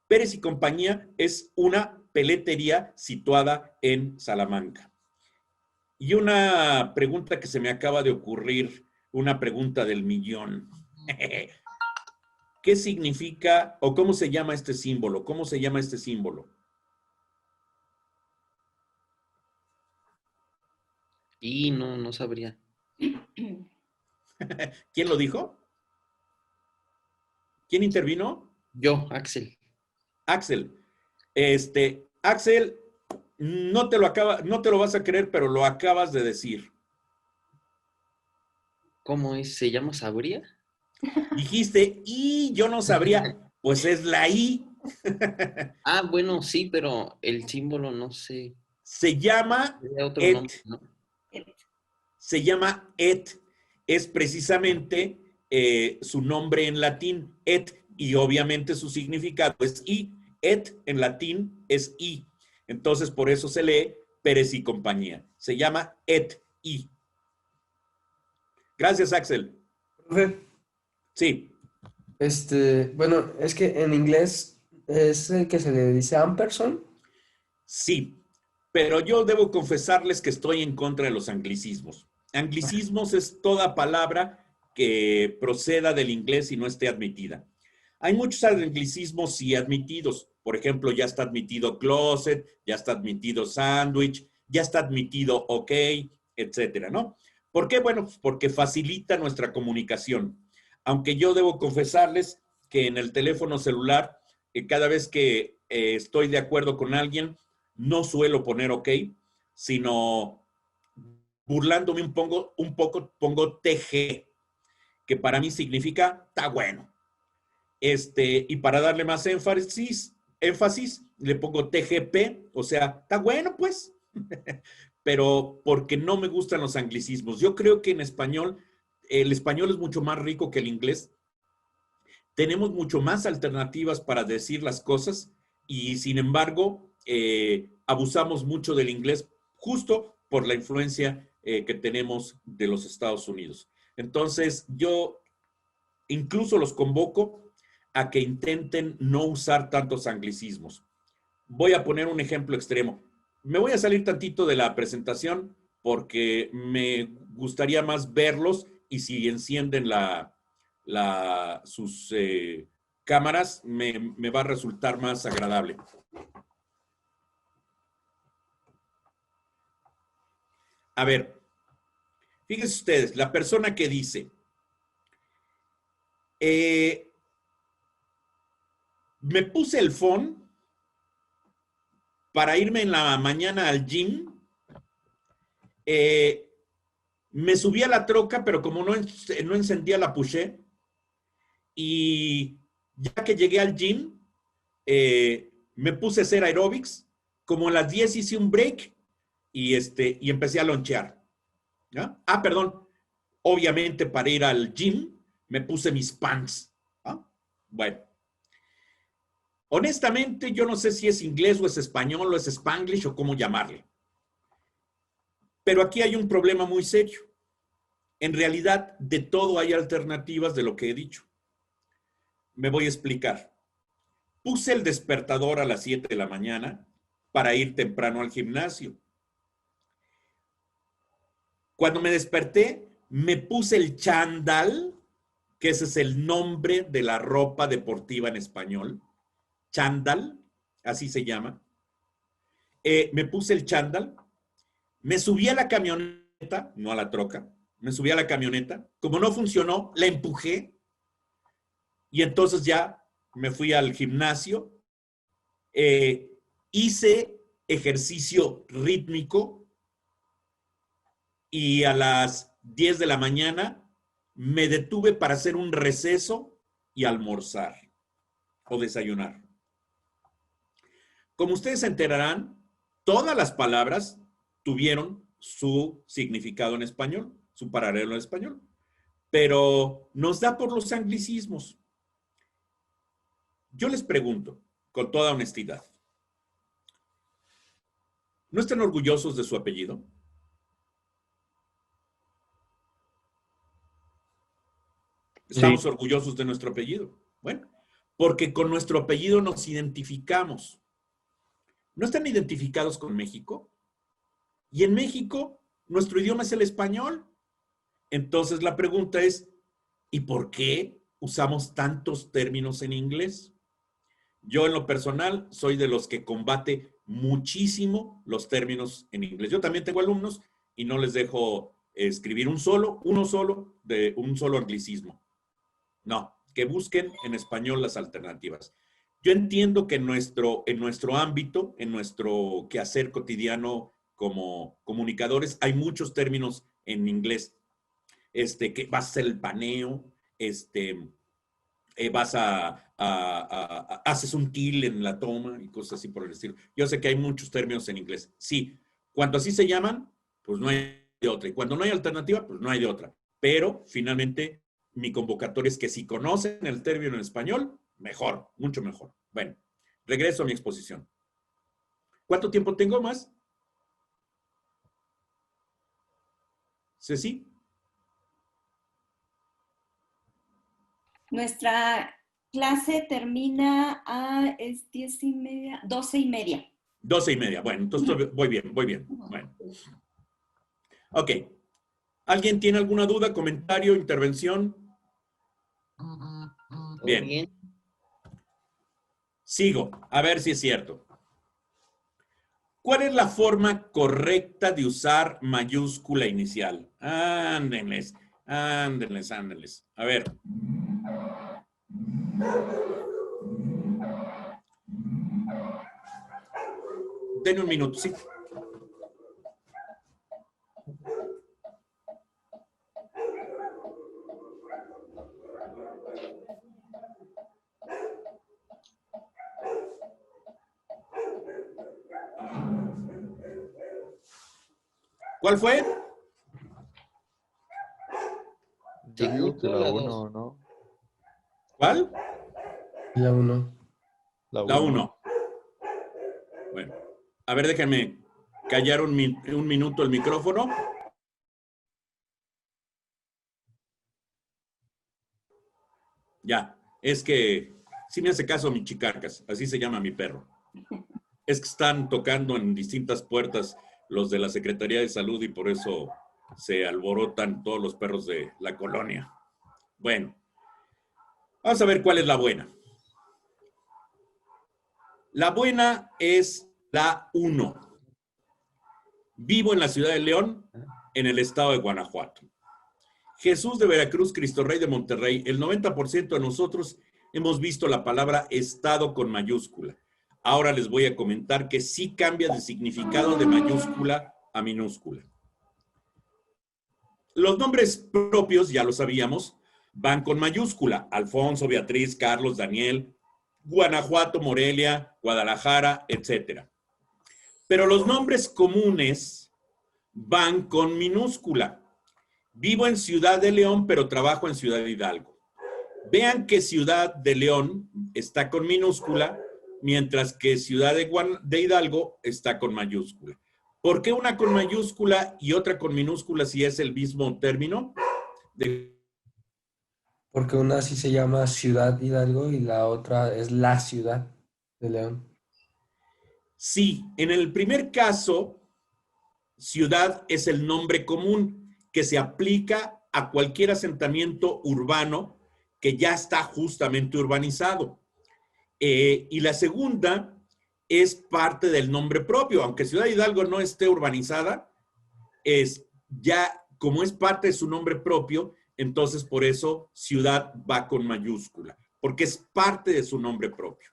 Pérez y Compañía es una peletería situada en Salamanca. Y una pregunta que se me acaba de ocurrir, una pregunta del millón. ¿Qué significa o cómo se llama este símbolo? ¿Cómo se llama este símbolo? Y no sabría. ¿Quién lo dijo? ¿Quién intervino? Yo, Axel. Axel. Axel, no te lo vas a creer, pero lo acabas de decir. ¿Cómo es? ¿Se llama sabría? Dijiste, y yo no sabría, pues es la I. Ah, bueno, sí, pero el símbolo no sé. Se llama Sería otro et. nombre, ¿no? Se llama et. Es precisamente su nombre en latín, et, y obviamente su significado es I. Et en latín es I. Entonces, por eso se lee Pérez y Compañía. Se llama et I. Gracias, Axel. Profe, Sí. bueno, es que en inglés es el que se le dice ampersand. Sí, pero yo debo confesarles que estoy en contra de los anglicismos. Anglicismos es toda palabra que proceda del inglés y no esté admitida. Hay muchos anglicismos sí admitidos. Por ejemplo, ya está admitido closet, ya está admitido sandwich, ya está admitido ok, etcétera, ¿no? ¿Por qué? Bueno, pues porque facilita nuestra comunicación. Aunque yo debo confesarles que en el teléfono celular, cada vez que estoy de acuerdo con alguien, no suelo poner ok, sino burlándome un poco pongo TG, que para mí significa está bueno. Y para darle más énfasis, le pongo TGP, o sea, está bueno pues. Pero porque no me gustan los anglicismos. Yo creo que en español, el español es mucho más rico que el inglés. Tenemos mucho más alternativas para decir las cosas y sin embargo abusamos mucho del inglés justo por la influencia que tenemos de los Estados Unidos. Entonces yo incluso los convoco a que intenten no usar tantos anglicismos. Voy a poner un ejemplo extremo. Me voy a salir tantito de la presentación porque me gustaría más verlos y si encienden sus cámaras me va a resultar más agradable. A ver, fíjense ustedes, la persona que dice, me puse el phone para irme en la mañana al gym, me subí a la troca, pero como no encendía la puché, y ya que llegué al gym, me puse a hacer aeróbics, como a las 10 hice un break, y empecé a lonchear. ¿Ya? Ah, perdón. Obviamente para ir al gym me puse mis pants. ¿Ah? Bueno. Honestamente, yo no sé si es inglés o es español o es spanglish o cómo llamarle. Pero aquí hay un problema muy serio. En realidad, de todo hay alternativas de lo que he dicho. Me voy a explicar. Puse el despertador a las 7 de la mañana para ir temprano al gimnasio. Cuando me desperté, me puse el chándal, que ese es el nombre de la ropa deportiva en español. Chándal, así se llama. Me puse el chándal, me subí a la camioneta, no a la troca, me subí a la camioneta. Como no funcionó, la empujé y entonces ya me fui al gimnasio. Hice ejercicio rítmico. Y a las 10 de la mañana me detuve para hacer un receso y almorzar o desayunar. Como ustedes se enterarán, todas las palabras tuvieron su significado en español, su paralelo en español, pero nos da por los anglicismos. Yo les pregunto, con toda honestidad, ¿no están orgullosos de su apellido? Estamos orgullosos de nuestro apellido. Bueno, porque con nuestro apellido nos identificamos. ¿No están identificados con México? Y en México, nuestro idioma es el español. Entonces la pregunta es, ¿y por qué usamos tantos términos en inglés? Yo en lo personal soy de los que combate muchísimo los términos en inglés. Yo también tengo alumnos y no les dejo escribir uno solo de un solo anglicismo. No, que busquen en español las alternativas. Yo entiendo que en nuestro ámbito, en nuestro quehacer cotidiano como comunicadores, hay muchos términos en inglés. Que vas a hacer el paneo, haces un kill en la toma y cosas así por el estilo. Yo sé que hay muchos términos en inglés. Sí, cuando así se llaman, pues no hay de otra. Y cuando no hay alternativa, pues no hay de otra. Pero finalmente mi convocatoria es que si conocen el término en español, mejor, mucho mejor. Bueno, regreso a mi exposición. ¿Cuánto tiempo tengo más? ¿Ceci? Nuestra clase termina es 10:30, 12:30. 12:30, bueno, entonces voy bien. Bueno. Ok. ¿Alguien tiene alguna duda, comentario, intervención? Bien. Sigo, a ver si es cierto. ¿Cuál es la forma correcta de usar mayúscula inicial? Ándenles. A ver. Denme un minuto, ¿sí? ¿Cuál fue? Yo digo que la 1, ¿no? ¿Cuál? La 1. La 1. Bueno, a ver, déjenme callar un minuto el micrófono. Ya, es que sí me hace caso mi chicarcas, así se llama mi perro. Es que están tocando en distintas puertas los de la Secretaría de Salud y por eso se alborotan todos los perros de la colonia. Bueno, vamos a ver cuál es la buena. La buena es la 1. Vivo en la ciudad de León, en el estado de Guanajuato. Jesús de Veracruz, Cristo Rey de Monterrey. El 90% de nosotros hemos visto la palabra estado con mayúscula. Ahora les voy a comentar que sí cambia de significado de mayúscula a minúscula. Los nombres propios, ya lo sabíamos, van con mayúscula. Alfonso, Beatriz, Carlos, Daniel, Guanajuato, Morelia, Guadalajara, etc. Pero los nombres comunes van con minúscula. Vivo en Ciudad de León, pero trabajo en Ciudad de Hidalgo. Vean que Ciudad de León está con minúscula, mientras que Ciudad de Hidalgo está con mayúscula. ¿Por qué una con mayúscula y otra con minúscula si es el mismo término? Porque una sí se llama Ciudad Hidalgo y la otra es la Ciudad de León. Sí, en el primer caso, ciudad es el nombre común que se aplica a cualquier asentamiento urbano que ya está justamente urbanizado. Y la segunda es parte del nombre propio. Aunque Ciudad Hidalgo no esté urbanizada, es ya como es parte de su nombre propio, entonces por eso ciudad va con mayúscula, porque es parte de su nombre propio.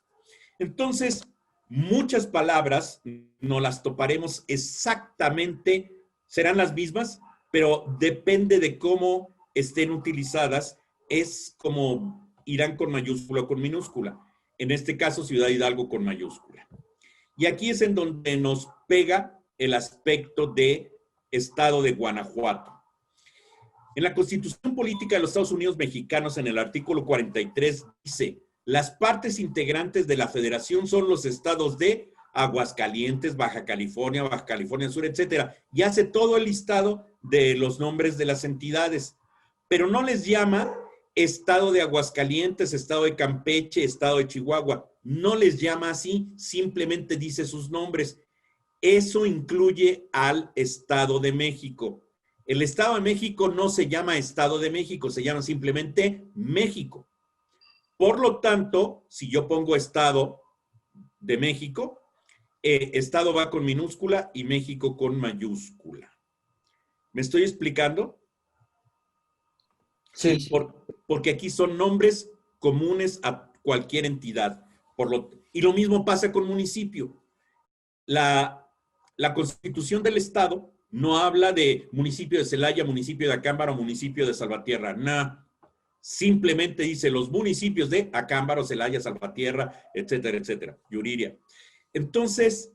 Entonces, muchas palabras no las toparemos exactamente, serán las mismas, pero depende de cómo estén utilizadas, es como irán con mayúscula o con minúscula. En este caso, Ciudad Hidalgo con mayúscula. Y aquí es en donde nos pega el aspecto de Estado de Guanajuato. En la Constitución Política de los Estados Unidos Mexicanos, en el artículo 43, dice: las partes integrantes de la federación son los estados de Aguascalientes, Baja California Sur, etcétera. Y hace todo el listado de los nombres de las entidades, pero no les llama estado de Aguascalientes, estado de Campeche, estado de Chihuahua. No les llama así, simplemente dice sus nombres. Eso incluye al Estado de México. El Estado de México no se llama Estado de México, se llama simplemente México. Por lo tanto, si yo pongo Estado de México, Estado va con minúscula y México con mayúscula. ¿Me estoy explicando? Sí. Porque aquí son nombres comunes a cualquier entidad. Y lo mismo pasa con municipio. La Constitución del Estado no habla de municipio de Celaya, municipio de Acámbaro, municipio de Salvatierra. No. Simplemente dice los municipios de Acámbaro, Celaya, Salvatierra, etcétera, etcétera. Yuriria. Entonces,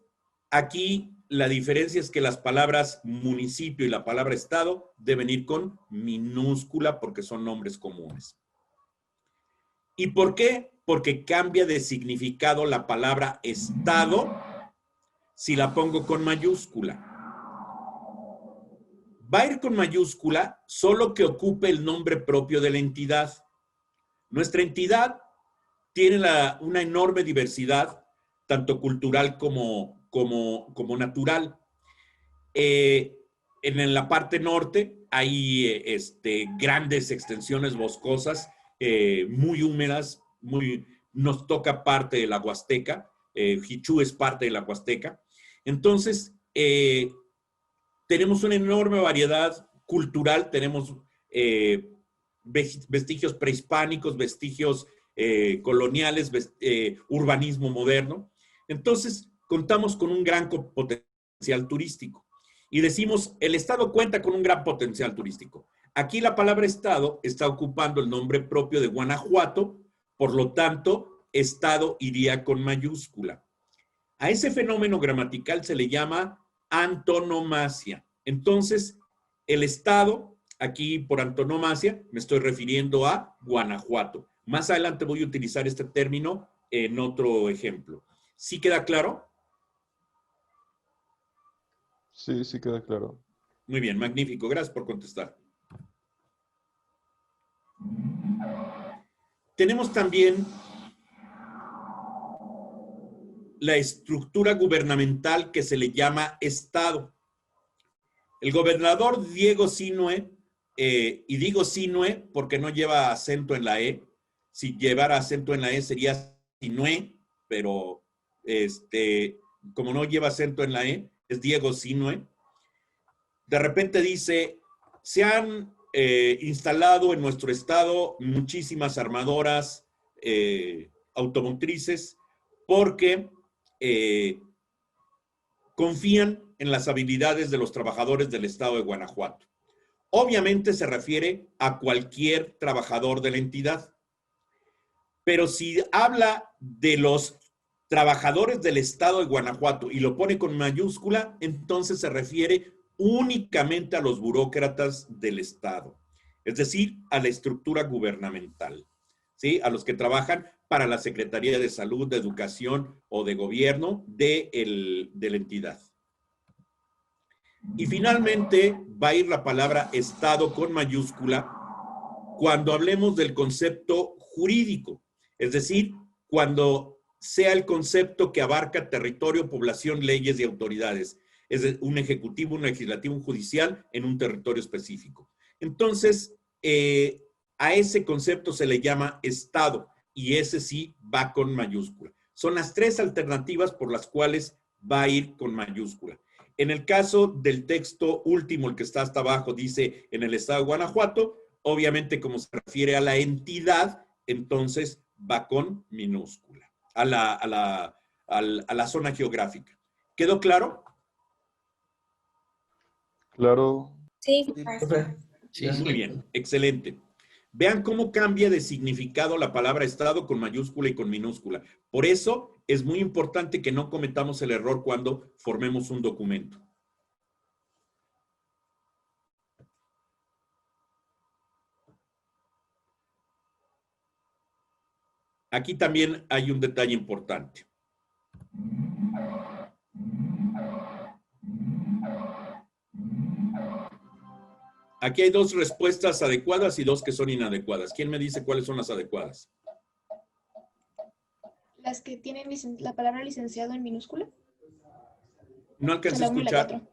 aquí la diferencia es que las palabras municipio y la palabra estado deben ir con minúscula porque son nombres comunes. ¿Y por qué? Porque cambia de significado la palabra estado si la pongo con mayúscula. Va a ir con mayúscula solo que ocupe el nombre propio de la entidad. Nuestra entidad tiene una enorme diversidad, tanto cultural como natural. En la parte norte hay grandes extensiones boscosas, muy húmedas, nos toca parte de la Huasteca, Jichú es parte de la Huasteca. Entonces, tenemos una enorme variedad cultural, tenemos vestigios prehispánicos, vestigios coloniales, urbanismo moderno. Entonces, contamos con un gran potencial turístico. Y decimos, el Estado cuenta con un gran potencial turístico. Aquí la palabra Estado está ocupando el nombre propio de Guanajuato, por lo tanto, Estado iría con mayúscula. A ese fenómeno gramatical se le llama antonomasia. Entonces, el Estado, aquí por antonomasia, me estoy refiriendo a Guanajuato. Más adelante voy a utilizar este término en otro ejemplo. ¿Sí queda claro? Sí, sí queda claro. Muy bien, magnífico. Gracias por contestar. tenemos también la estructura gubernamental que se le llama Estado. El gobernador Diego Sinue, y digo Sinue porque no lleva acento en la E. Si llevara acento en la E sería Sinue, pero como no lleva acento en la E, es Diego Sinue. De repente dice, se han instalado en nuestro estado muchísimas armadoras automotrices porque confían en las habilidades de los trabajadores del estado de Guanajuato. Obviamente se refiere a cualquier trabajador de la entidad, pero si habla de los trabajadores del estado de Guanajuato y lo pone con mayúscula, entonces se refiere únicamente a los burócratas del estado, es decir, a la estructura gubernamental, ¿sí? A los que trabajan para la Secretaría de Salud, de Educación o de Gobierno de la entidad. Y finalmente va a ir la palabra Estado con mayúscula cuando hablemos del concepto jurídico, es decir, cuando sea el concepto que abarca territorio, población, leyes y autoridades. Es un ejecutivo, un legislativo, un judicial en un territorio específico. Entonces, a ese concepto se le llama Estado y ese sí va con mayúscula. Son las tres alternativas por las cuales va a ir con mayúscula. En el caso del texto último, el que está hasta abajo, dice en el estado de Guanajuato, obviamente como se refiere a la entidad, entonces va con minúscula, a la zona geográfica. ¿Quedó claro? Claro. Sí. Sí, Muy bien, excelente. Vean cómo cambia de significado la palabra Estado con mayúscula y con minúscula. Por eso es muy importante que no cometamos el error cuando formemos un documento. Aquí también hay un detalle importante. Aquí hay dos respuestas adecuadas y dos que son inadecuadas. ¿Quién me dice cuáles son las adecuadas? Las que tienen la palabra licenciado en minúscula. No alcancé a escuchar.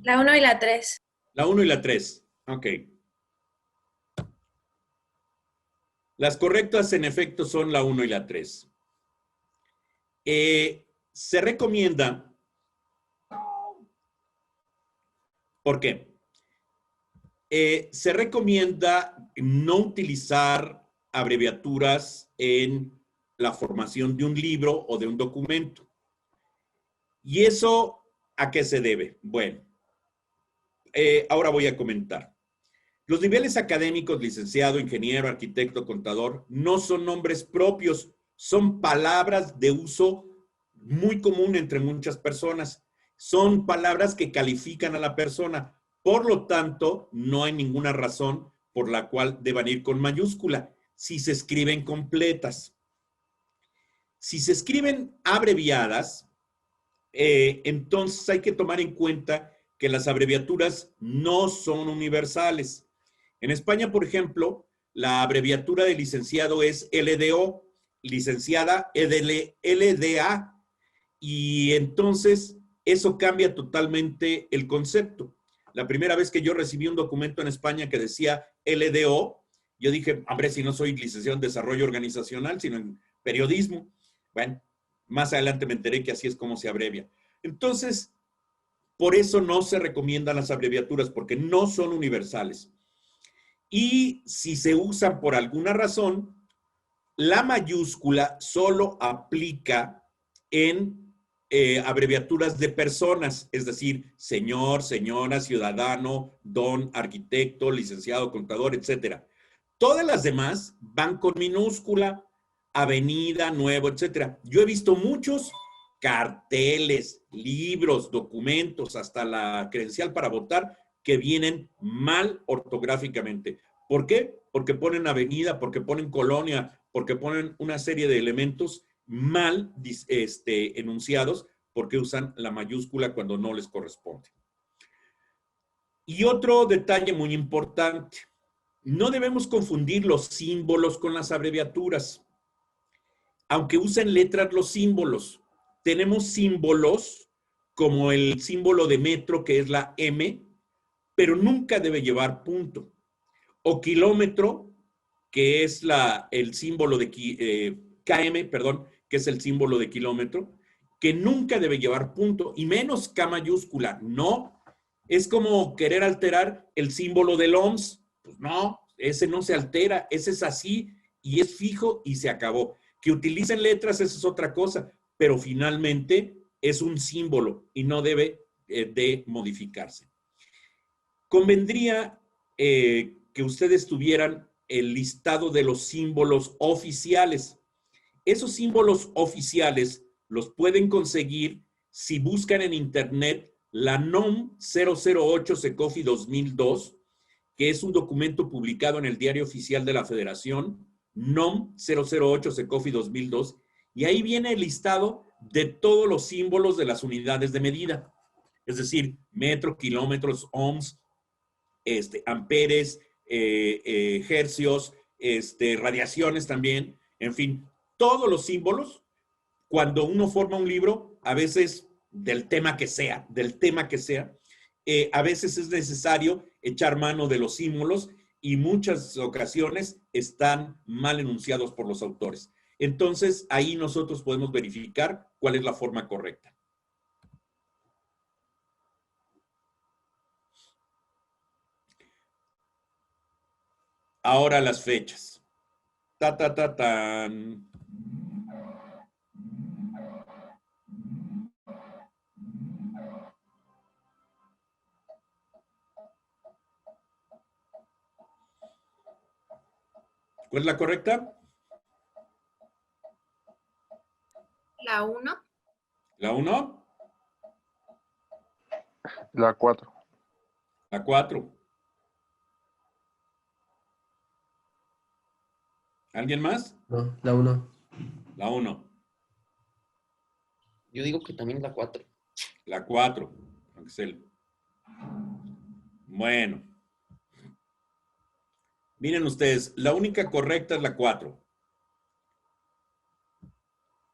La 1 y la 3. La 1 y la 3. Ok. Las correctas, en efecto, son la 1 y la 3. Se recomienda... ¿Por qué? Se recomienda no utilizar abreviaturas en la formación de un libro o de un documento. ¿Y eso a qué se debe? Bueno, ahora voy a comentar. Los niveles académicos, licenciado, ingeniero, arquitecto, contador, no son nombres propios, son palabras de uso muy común entre muchas personas. Son palabras que califican a la persona. Por lo tanto, no hay ninguna razón por la cual deban ir con mayúscula si se escriben completas. Si se escriben abreviadas, entonces hay que tomar en cuenta que las abreviaturas no son universales. En España, por ejemplo, la abreviatura de licenciado es LDO, licenciada LDA, y entonces eso cambia totalmente el concepto. La primera vez que yo recibí un documento en España que decía LDO, yo dije, hombre, si no soy licenciado en desarrollo organizacional, sino en periodismo. Bueno, más adelante me enteré que así es como se abrevia. Entonces, por eso no se recomiendan las abreviaturas, porque no son universales. Y si se usan por alguna razón, la mayúscula solo aplica en abreviaturas de personas, es decir, señor, señora, ciudadano, don, arquitecto, licenciado, contador, etcétera. Todas las demás van con minúscula, avenida, nuevo, etcétera. Yo he visto muchos carteles, libros, documentos, hasta la credencial para votar, que vienen mal ortográficamente. ¿Por qué? Porque ponen avenida, porque ponen colonia, porque ponen una serie de elementos mal enunciados, porque usan la mayúscula cuando no les corresponde. Y otro detalle muy importante, No debemos confundir los símbolos con las abreviaturas. Aunque usen letras los símbolos, tenemos símbolos como el símbolo de metro, que es la M, pero nunca debe llevar punto. O kilómetro, que es el símbolo de KM, perdón, que es el símbolo de kilómetro, que nunca debe llevar punto, y menos K mayúscula. No, es como querer alterar el símbolo del OMS. Pues no, ese no se altera, ese es así y es fijo y se acabó. Que utilicen letras, eso es otra cosa, pero finalmente es un símbolo y no debe de modificarse. Convendría que ustedes tuvieran el listado de los símbolos oficiales. Esos símbolos oficiales los pueden conseguir si buscan en internet la NOM 008 SECOFI 2002, que es un documento publicado en el Diario Oficial de la Federación, NOM 008 SECOFI 2002, y ahí viene el listado de todos los símbolos de las unidades de medida, es decir, metro, kilómetros, ohms, amperes, hercios, radiaciones también, en fin, todos los símbolos. Cuando uno forma un libro, a veces del tema que sea, a veces es necesario echar mano de los símbolos y muchas ocasiones están mal enunciados por los autores. Entonces, ahí nosotros podemos verificar cuál es la forma correcta. Ahora las fechas. Tan. ¿Cuál es la correcta? La 1. ¿La 1? La 4. La 4. ¿Alguien más? No, la 1. La 1. Yo digo que también la 4. La 4. Axel. Bueno. Miren ustedes, la única correcta es la 4.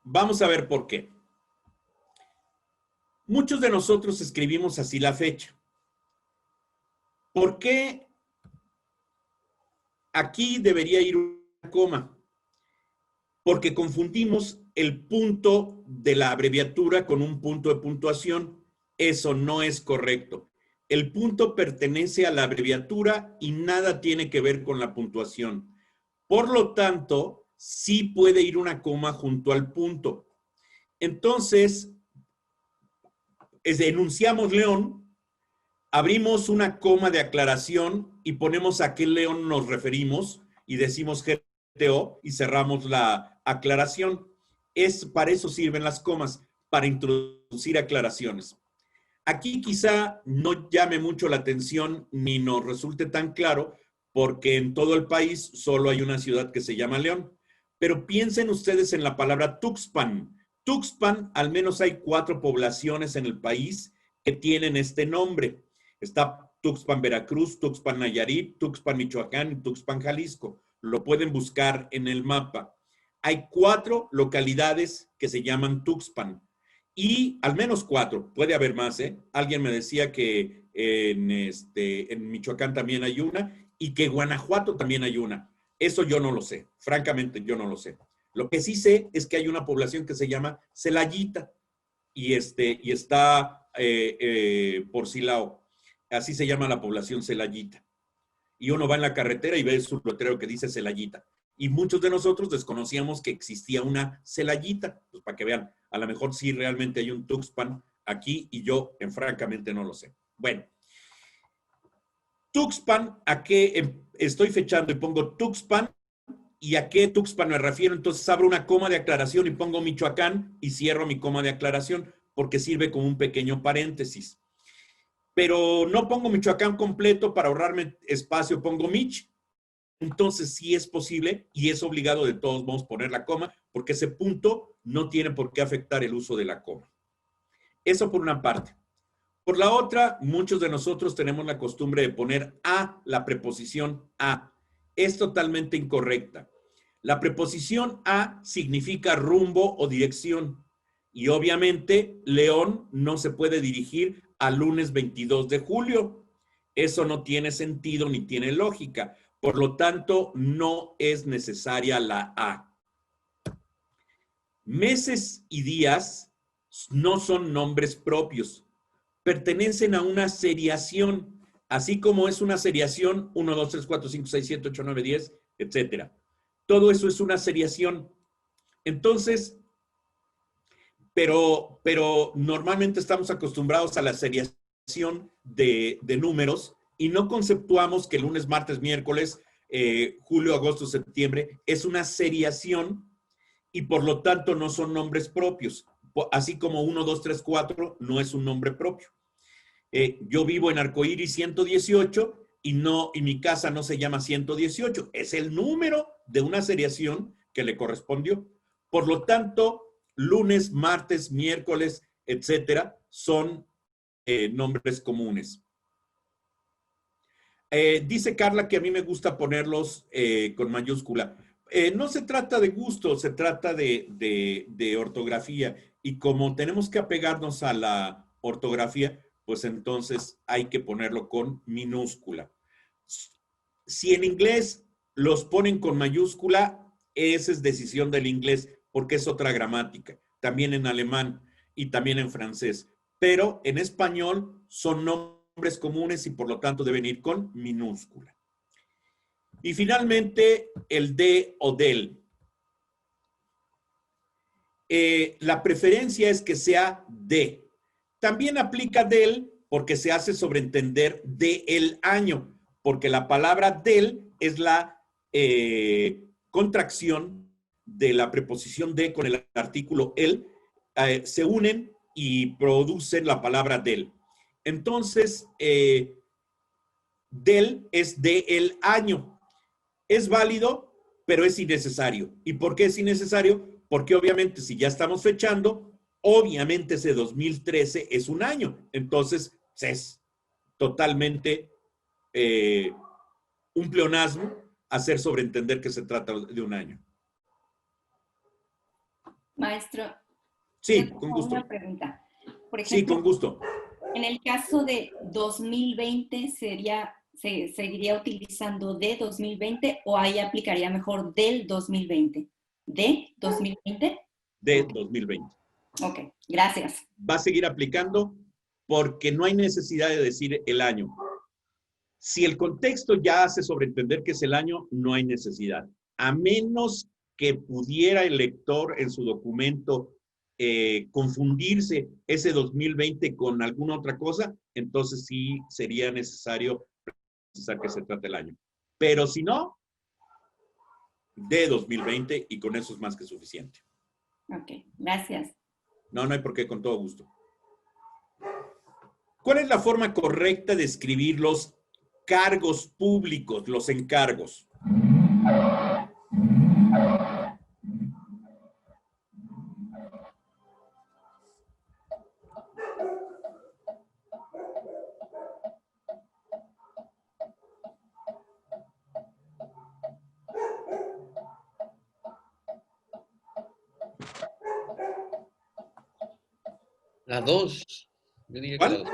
Vamos a ver por qué. Muchos de nosotros escribimos así la fecha. ¿Por qué aquí debería ir una coma? Porque confundimos el punto de la abreviatura con un punto de puntuación. Eso no es correcto. El punto pertenece a la abreviatura y nada tiene que ver con la puntuación. Por lo tanto, sí puede ir una coma junto al punto. Entonces, enunciamos león, abrimos una coma de aclaración y ponemos a qué león nos referimos y decimos GTO y cerramos la aclaración. Para eso sirven las comas, para introducir aclaraciones. Aquí quizá no llame mucho la atención ni nos resulte tan claro porque en todo el país solo hay una ciudad que se llama León. Pero piensen ustedes en la palabra Tuxpan. Tuxpan, al menos hay 4 poblaciones en el país que tienen este nombre. Está Tuxpan, Veracruz, Tuxpan, Nayarit, Tuxpan, Michoacán y Tuxpan, Jalisco. Lo pueden buscar en el mapa. Hay 4 localidades que se llaman Tuxpan. Y al menos 4, puede haber más, ¿eh? Alguien me decía que en Michoacán también hay una y que en Guanajuato también hay una. Eso yo no lo sé, francamente yo no lo sé. Lo que sí sé es que hay una población que se llama Celayita y está por Silao. Así se llama la población Celayita. Y uno va en la carretera y ve su letrero que dice Celayita. Y muchos de nosotros desconocíamos que existía una Celayita. Pues para que vean, a lo mejor sí realmente hay un Tuxpan aquí y yo francamente no lo sé. Bueno, Tuxpan, ¿a qué estoy fechando y pongo Tuxpan? ¿Y a qué Tuxpan me refiero? Entonces abro una coma de aclaración y pongo Michoacán y cierro mi coma de aclaración porque sirve como un pequeño paréntesis. Pero no pongo Michoacán completo para ahorrarme espacio, pongo Mich. Entonces sí es posible y es obligado de todos modos poner la coma porque ese punto no tiene por qué afectar el uso de la coma. Eso por una parte. Por la otra, muchos de nosotros tenemos la costumbre de poner a, la preposición a. es totalmente incorrecta. La preposición a significa rumbo o dirección. Y obviamente, León no se puede dirigir al lunes 22 de julio. Eso no tiene sentido ni tiene lógica. Por lo tanto, no es necesaria la A. Meses y días no son nombres propios. Pertenecen a una seriación, así como es una seriación 1, 2, 3, 4, 5, 6, 7, 8, 9, 10, etc. Todo eso es una seriación. Entonces, pero normalmente estamos acostumbrados a la seriación de números y no conceptuamos que lunes, martes, miércoles, julio, agosto, septiembre es una seriación y por lo tanto no son nombres propios. Así como 1, 2, 3, 4 no es un nombre propio. Yo vivo en Arcoíris 118 y mi casa no se llama 118. Es el número de una seriación que le correspondió. Por lo tanto, lunes, martes, miércoles, etcétera, son nombres comunes. Dice Carla que a mí me gusta ponerlos con mayúscula. No se trata de gusto, se trata de ortografía. Y como tenemos que apegarnos a la ortografía, pues entonces hay que ponerlo con minúscula. Si en inglés los ponen con mayúscula, esa es decisión del inglés, porque es otra gramática. También en alemán y también en francés. Pero en español son nombres comunes y por lo tanto deben ir con minúscula. Y finalmente, el de o del. La preferencia es que sea de. También aplica del porque se hace sobreentender de el año, porque la palabra del es la contracción de la preposición de con el artículo el, se unen y producen la palabra del. Entonces, del es de el año. Es válido, pero es innecesario. ¿Y por qué es innecesario? Porque obviamente si ya estamos fechando, obviamente ese 2013 es un año. Entonces es totalmente un pleonasmo hacer sobreentender que se trata de un año. Maestro. Sí, con gusto. Una pregunta. Por ejemplo, sí, con gusto. En el caso de 2020, ¿se seguiría utilizando de 2020 o ahí aplicaría mejor del 2020? ¿De 2020? De 2020. Ok, gracias. Va a seguir aplicando porque no hay necesidad de decir el año. Si el contexto ya hace sobreentender que es el año, no hay necesidad. A menos que pudiera el lector en su documento confundirse ese 2020 con alguna otra cosa, entonces sí sería necesario precisar que se trata el año. Pero si no, de 2020 y con eso es más que suficiente. Ok, gracias. No hay por qué, con todo gusto. ¿Cuál es la forma correcta de escribir los cargos públicos, los encargos? La 2. Yo diría ¿Cuál? que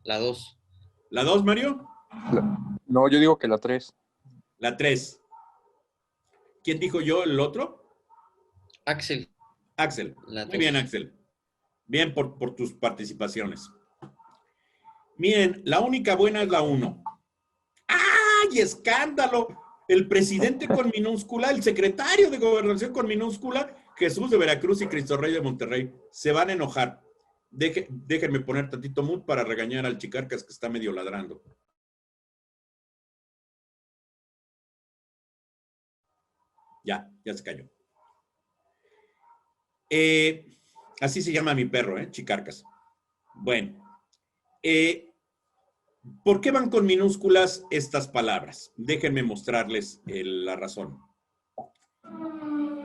la 2. ¿La 2, Mario? No, yo digo que la 3. La 3. ¿Quién dijo yo el otro? Axel. Axel. La Muy 2. bien, Axel. Bien por tus participaciones. Miren, la única buena es la 1. ¡Ay, escándalo! El presidente con minúscula, el secretario de Gobernación con minúscula, Jesús de Veracruz y Cristo Rey de Monterrey. Se van a enojar. Déjenme poner tantito mute para regañar al Chicarcas que está medio ladrando. Ya se cayó. Así se llama mi perro, Chicarcas. Bueno. ¿Por qué van con minúsculas estas palabras? Déjenme mostrarles la razón.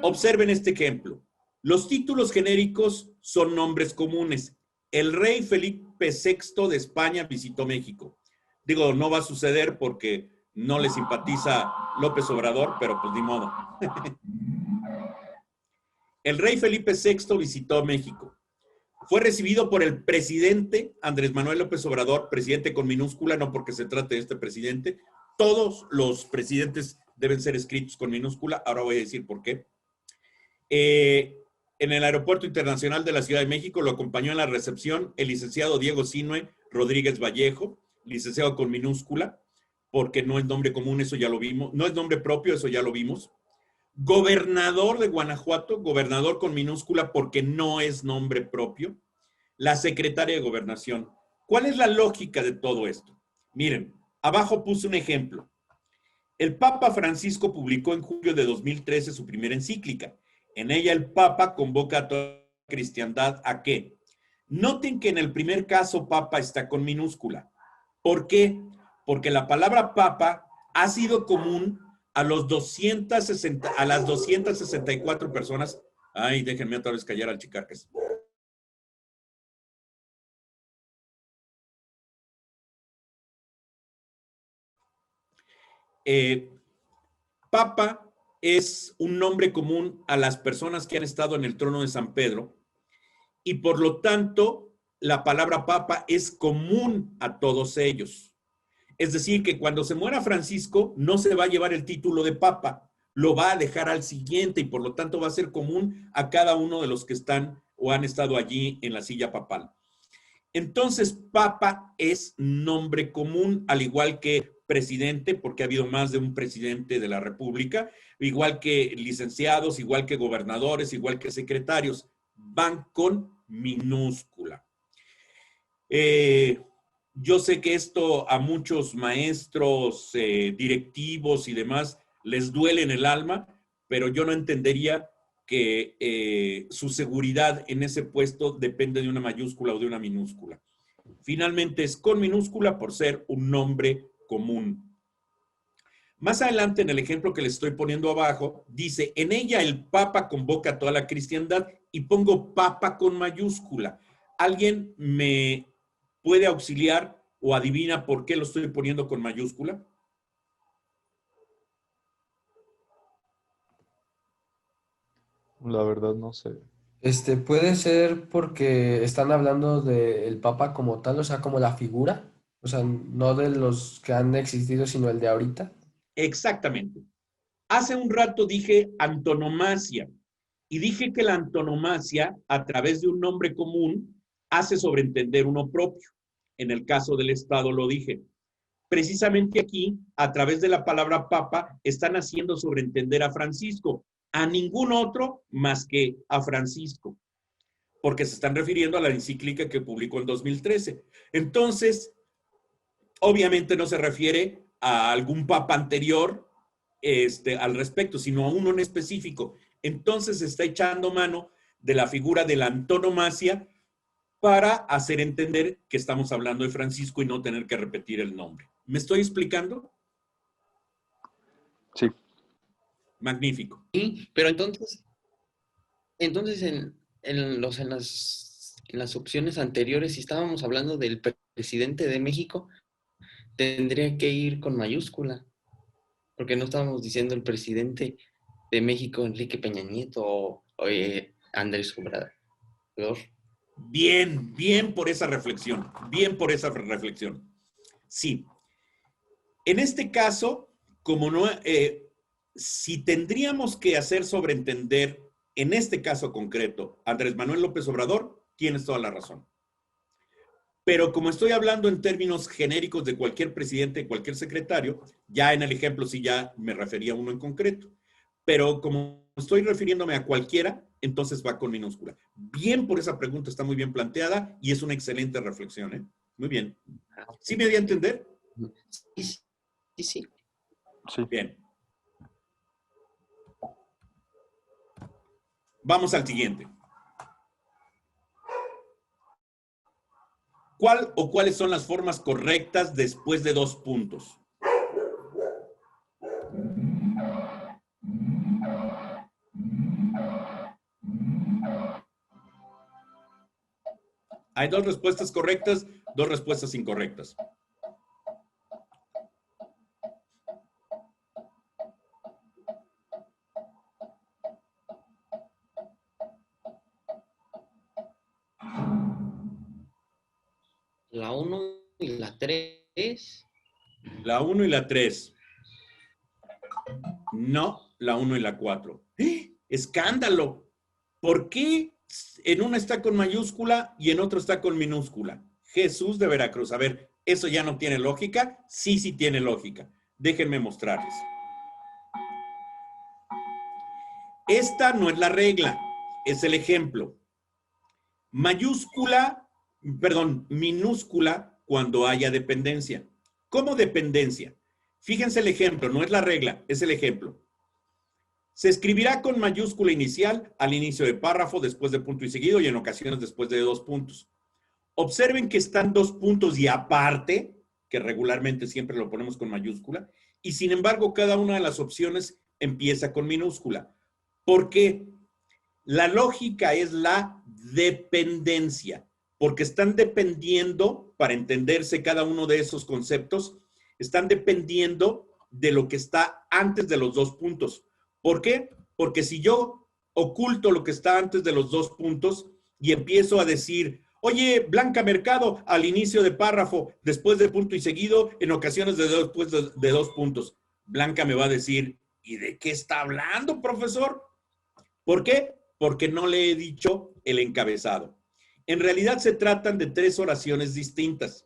Observen este ejemplo. Los títulos genéricos son nombres comunes. El rey Felipe VI de España visitó México. Digo, no va a suceder porque no le simpatiza López Obrador, pero pues ni modo. El rey Felipe VI visitó México. Fue recibido por el presidente Andrés Manuel López Obrador, presidente con minúscula, no porque se trate de este presidente. Todos los presidentes deben ser escritos con minúscula. Ahora voy a decir por qué. En el Aeropuerto Internacional de la Ciudad de México lo acompañó en la recepción el licenciado Diego Sinue Rodríguez Vallejo, licenciado con minúscula, porque no es nombre común, eso ya lo vimos. No es nombre propio, eso ya lo vimos. Gobernador de Guanajuato, gobernador con minúscula porque no es nombre propio. La secretaria de Gobernación. ¿Cuál es la lógica de todo esto? Miren, abajo puse un ejemplo. El Papa Francisco publicó en julio de 2013 su primera encíclica. En ella el Papa convoca a toda la cristiandad ¿a qué? Noten que en el primer caso Papa está con minúscula. ¿Por qué? Porque la palabra Papa ha sido común a las 264 personas. Ay, déjenme otra vez callar al Chicarcas. Papa es un nombre común a las personas que han estado en el trono de San Pedro y por lo tanto la palabra Papa es común a todos ellos. Es decir, que cuando se muera Francisco no se va a llevar el título de Papa, lo va a dejar al siguiente y por lo tanto va a ser común a cada uno de los que están o han estado allí en la silla papal. Entonces, Papa es nombre común, al igual que presidente, porque ha habido más de un presidente de la República, igual que licenciados, igual que gobernadores, igual que secretarios, van con minúscula. Yo sé que esto a muchos maestros, directivos y demás les duele en el alma, pero yo no entendería que su seguridad en ese puesto depende de una mayúscula o de una minúscula. Finalmente es con minúscula por ser un nombre común. Más adelante en el ejemplo que les estoy poniendo abajo, dice, en ella el Papa convoca a toda la cristiandad y pongo Papa con mayúscula. ¿Alguien me puede auxiliar o adivina por qué lo estoy poniendo con mayúscula? La verdad no sé. Puede ser porque están hablando del Papa como tal, o sea, como la figura, o sea, no de los que han existido, sino el de ahorita. Exactamente. Hace un rato dije antonomasia y dije que la antonomasia a través de un nombre común hace sobreentender uno propio. En el caso del Estado lo dije. Precisamente aquí, a través de la palabra Papa, están haciendo sobreentender a Francisco, a ningún otro más que a Francisco, porque se están refiriendo a la encíclica que publicó en 2013. Entonces, obviamente no se refiere a algún papa anterior al respecto, sino a uno en específico. Entonces se está echando mano de la figura de la antonomasia para hacer entender que estamos hablando de Francisco y no tener que repetir el nombre. ¿Me estoy explicando? Sí. Magnífico. Sí, pero entonces en las opciones anteriores, si estábamos hablando del presidente de México, tendría que ir con mayúscula, porque no estábamos diciendo el presidente de México, Enrique Peña Nieto o Andrés Obrador. Bien, bien por esa reflexión, bien por esa reflexión. Sí. En este caso, como no, si tendríamos que hacer sobreentender, en este caso concreto, Andrés Manuel López Obrador, tienes toda la razón. Pero como estoy hablando en términos genéricos de cualquier presidente, cualquier secretario, ya en el ejemplo sí ya me refería a uno en concreto. Pero como estoy refiriéndome a cualquiera, entonces va con minúscula. Bien por esa pregunta, está muy bien planteada y es una excelente reflexión, ¿eh? Muy bien. ¿Sí me di a entender? Sí. Sí. Bien. Vamos al siguiente. ¿Cuál o cuáles son las formas correctas después de dos puntos? Hay dos respuestas correctas, dos respuestas incorrectas. la 3. La 1 y la 3. No, la 1 y la 4. ¡Eh! ¡Escándalo! ¿Por qué en una está con mayúscula y en otro está con minúscula? Jesús de Veracruz. A ver, ¿eso ya no tiene lógica? Sí, sí tiene lógica. Déjenme mostrarles. Esta no es la regla, es el ejemplo. Minúscula cuando haya dependencia. ¿Cómo dependencia? Fíjense el ejemplo, no es la regla, es el ejemplo. Se escribirá con mayúscula inicial al inicio de párrafo, después de punto y seguido y en ocasiones después de 2 puntos. Observen que están 2 puntos y aparte, que regularmente siempre lo ponemos con mayúscula, y sin embargo cada una de las opciones empieza con minúscula. ¿Por qué? La lógica es la dependencia, porque están dependiendo, para entenderse cada uno de esos conceptos, están dependiendo de lo que está antes de los 2 puntos. ¿Por qué? Porque si yo oculto lo que está antes de los 2 puntos y empiezo a decir, oye, Blanca Mercado, al inicio de párrafo, después de punto y seguido, en ocasiones después de 2 puntos. Blanca me va a decir, ¿y de qué está hablando, profesor? ¿Por qué? Porque no le he dicho el encabezado. En realidad se tratan de 3 oraciones distintas.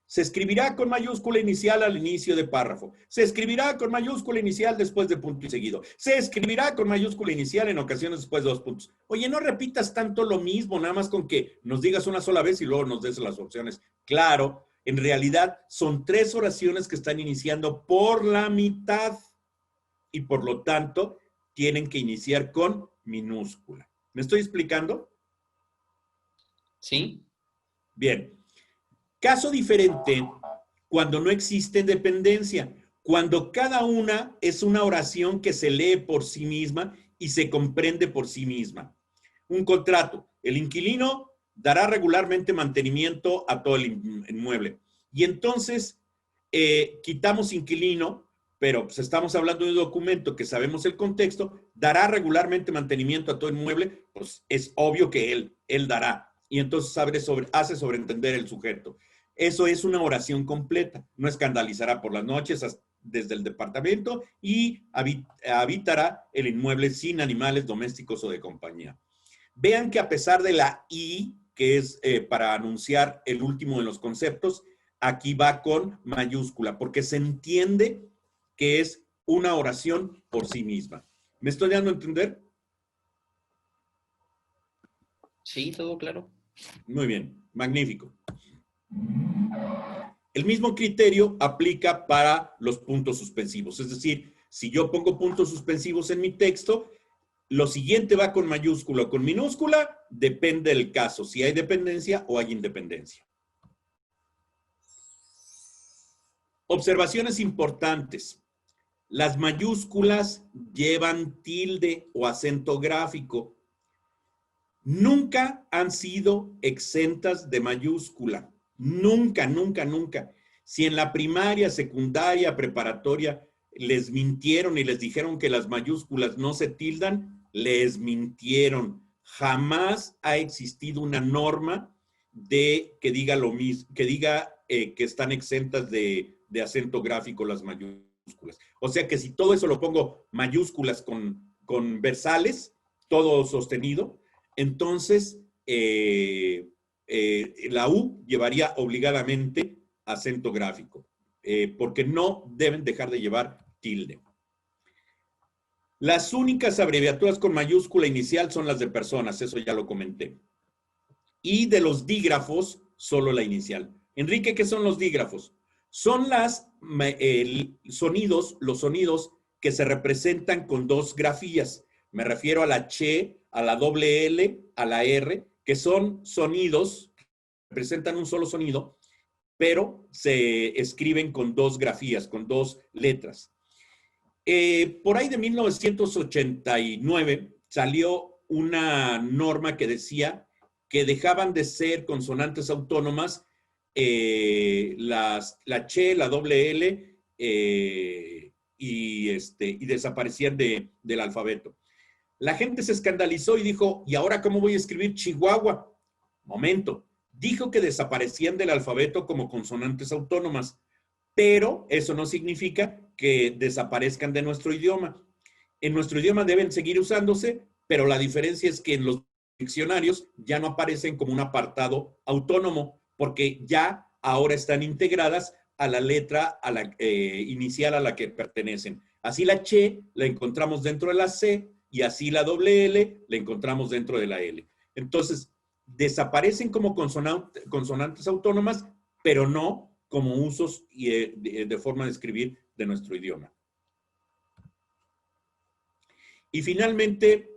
Se escribirá con mayúscula inicial al inicio de párrafo. Se escribirá con mayúscula inicial después de punto y seguido. Se escribirá con mayúscula inicial en ocasiones después de 2 puntos. Oye, no repitas tanto lo mismo, nada más con que nos digas una sola vez y luego nos des las opciones. Claro, en realidad son 3 oraciones que están iniciando por la mitad y por lo tanto tienen que iniciar con minúscula. ¿Me estoy explicando? Sí. Bien. Caso diferente cuando no existe dependencia, cuando cada una es una oración que se lee por sí misma y se comprende por sí misma. Un contrato. El inquilino dará regularmente mantenimiento a todo el inmueble. Y entonces quitamos inquilino, pero pues estamos hablando de un documento que sabemos el contexto, dará regularmente mantenimiento a todo el inmueble, pues es obvio que él dará. Y entonces hace sobreentender el sujeto. Eso es una oración completa. No escandalizará por las noches desde el departamento y habitará el inmueble sin animales domésticos o de compañía. Vean que a pesar de la I, que es para anunciar el último de los conceptos, aquí va con mayúscula, porque se entiende que es una oración por sí misma. ¿Me estoy dando a entender? Sí, todo claro. Muy bien, magnífico. El mismo criterio aplica para los puntos suspensivos. Es decir, si yo pongo puntos suspensivos en mi texto, lo siguiente va con mayúscula o con minúscula, depende del caso, si hay dependencia o hay independencia. Observaciones importantes. Las mayúsculas llevan tilde o acento gráfico. Nunca han sido exentas de mayúscula. Nunca, nunca, nunca. Si en la primaria, secundaria, preparatoria les mintieron y les dijeron que las mayúsculas no se tildan, les mintieron. Jamás ha existido una norma que diga lo mismo, que diga que están exentas de acento gráfico las mayúsculas. O sea que si todo eso lo pongo mayúsculas con versales, todo sostenido, entonces la U llevaría obligadamente acento gráfico, porque no deben dejar de llevar tilde. Las únicas abreviaturas con mayúscula inicial son las de personas, eso ya lo comenté. Y de los dígrafos, solo la inicial. Enrique, ¿qué son los dígrafos? Son los sonidos que se representan con 2 grafías. Me refiero a la Ch, a la doble L, a la R, que son sonidos, representan un solo sonido, pero se escriben con 2 grafías, con 2 letras. Por ahí de 1989 salió una norma que decía que dejaban de ser consonantes autónomas la Ch, la doble L y desaparecían del alfabeto. La gente se escandalizó y dijo, ¿y ahora cómo voy a escribir Chihuahua? Momento, dijo que desaparecían del alfabeto como consonantes autónomas, pero eso no significa que desaparezcan de nuestro idioma. En nuestro idioma deben seguir usándose, pero la diferencia es que en los diccionarios ya no aparecen como un apartado autónomo, porque ya ahora están integradas a la letra inicial a la que pertenecen. Así la Che la encontramos dentro de la C y así la doble L la encontramos dentro de la L. Entonces, desaparecen como consonantes autónomas, pero no como usos de forma de escribir de nuestro idioma. Y finalmente,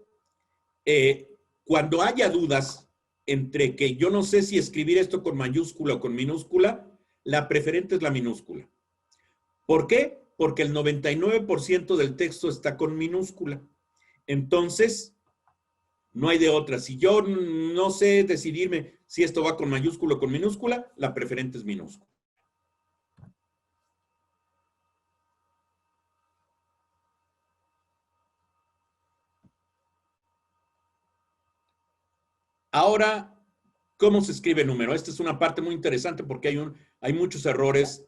cuando haya dudas entre que yo no sé si escribir esto con mayúscula o con minúscula, la preferente es la minúscula. ¿Por qué? Porque el 99% del texto está con minúscula. Entonces, no hay de otra. Si yo no sé decidirme si esto va con mayúscula o con minúscula, la preferente es minúscula. Ahora, ¿cómo se escribe número? Esta es una parte muy interesante porque hay muchos errores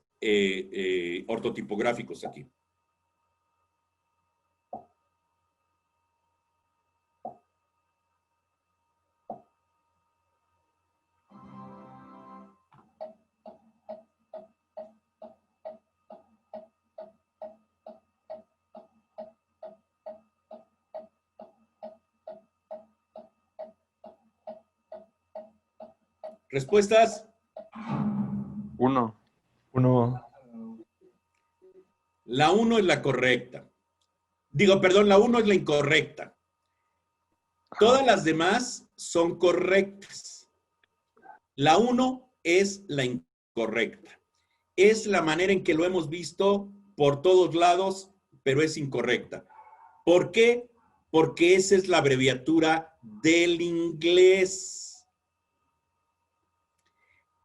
ortotipográficos aquí. ¿Respuestas? 1. La 1 es la correcta. Digo, perdón, la 1 es la incorrecta. Todas las demás son correctas. La 1 es la incorrecta. Es la manera en que lo hemos visto por todos lados, pero es incorrecta. ¿Por qué? Porque esa es la abreviatura del inglés.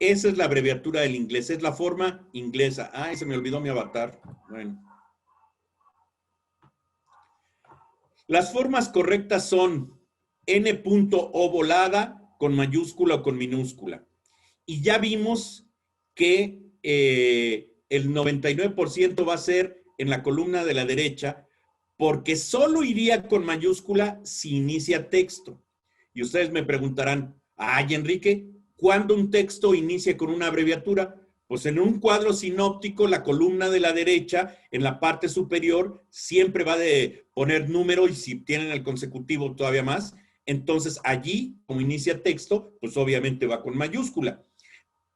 Esa es la abreviatura del inglés, es la forma inglesa. Ay, se me olvidó mi avatar. Bueno. Las formas correctas son N.O volada con mayúscula o con minúscula. Y ya vimos que el 99% va a ser en la columna de la derecha, porque solo iría con mayúscula si inicia texto. Y ustedes me preguntarán, ay, Enrique, ¿cuándo un texto inicia con una abreviatura? Pues en un cuadro sinóptico, la columna de la derecha, en la parte superior, siempre va de poner número y si tienen el consecutivo todavía más. Entonces allí, como inicia texto, pues obviamente va con mayúscula.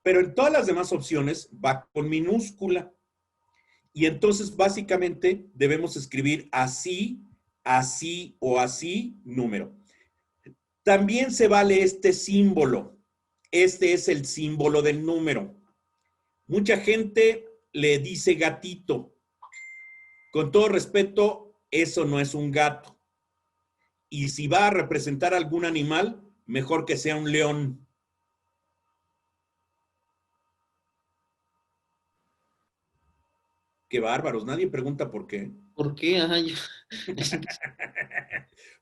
Pero en todas las demás opciones va con minúscula. Y entonces básicamente debemos escribir así, así o así, número. También se vale este símbolo. Este es el símbolo del número. Mucha gente le dice gatito. Con todo respeto, eso no es un gato. Y si va a representar algún animal, mejor que sea un león. Qué bárbaros, nadie pregunta por qué. ¿Por qué? Ajá,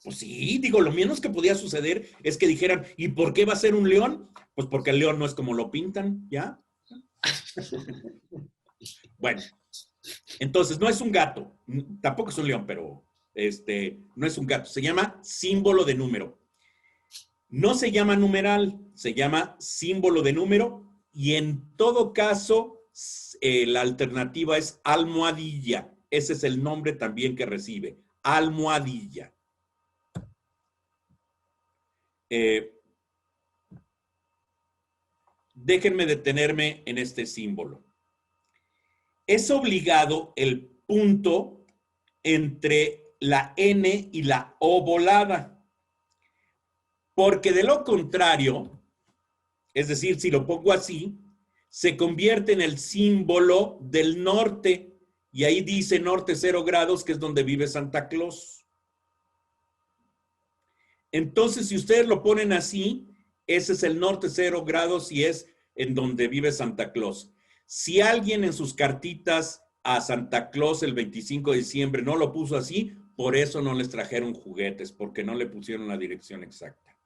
Pues sí, digo, lo menos que podía suceder es que dijeran, ¿y por qué va a ser un león? Pues porque el león no es como lo pintan, ¿ya? Bueno, entonces no es un gato, tampoco es un león, pero no es un gato, se llama símbolo de número. No se llama numeral, se llama símbolo de número y en todo caso la alternativa es almohadilla. Ese es el nombre también que recibe, almohadilla. Déjenme detenerme en este símbolo. Es obligado el punto entre la N y la O volada. Porque de lo contrario, es decir, si lo pongo así, se convierte en el símbolo del norte. Y ahí dice norte 0 grados, que es donde vive Santa Claus. Entonces, si ustedes lo ponen así, ese es el norte 0 grados y es en donde vive Santa Claus. Si alguien en sus cartitas a Santa Claus el 25 de diciembre no lo puso así, por eso no les trajeron juguetes, porque no le pusieron la dirección exacta.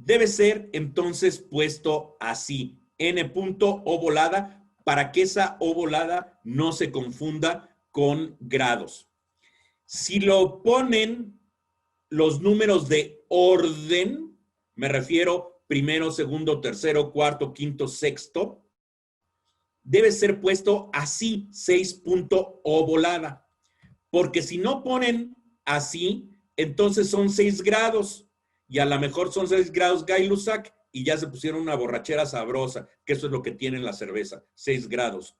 debe ser entonces puesto así, n punto o volada, para que esa o volada no se confunda con grados. Si lo ponen los números de orden, me refiero primero, segundo, tercero, cuarto, quinto, sexto, debe ser puesto así, 6 punto o volada. Porque si no ponen así, entonces son 6 grados. Y a lo mejor son 6 grados Gay-Lussac y ya se pusieron una borrachera sabrosa, que eso es lo que tiene la cerveza, 6 grados.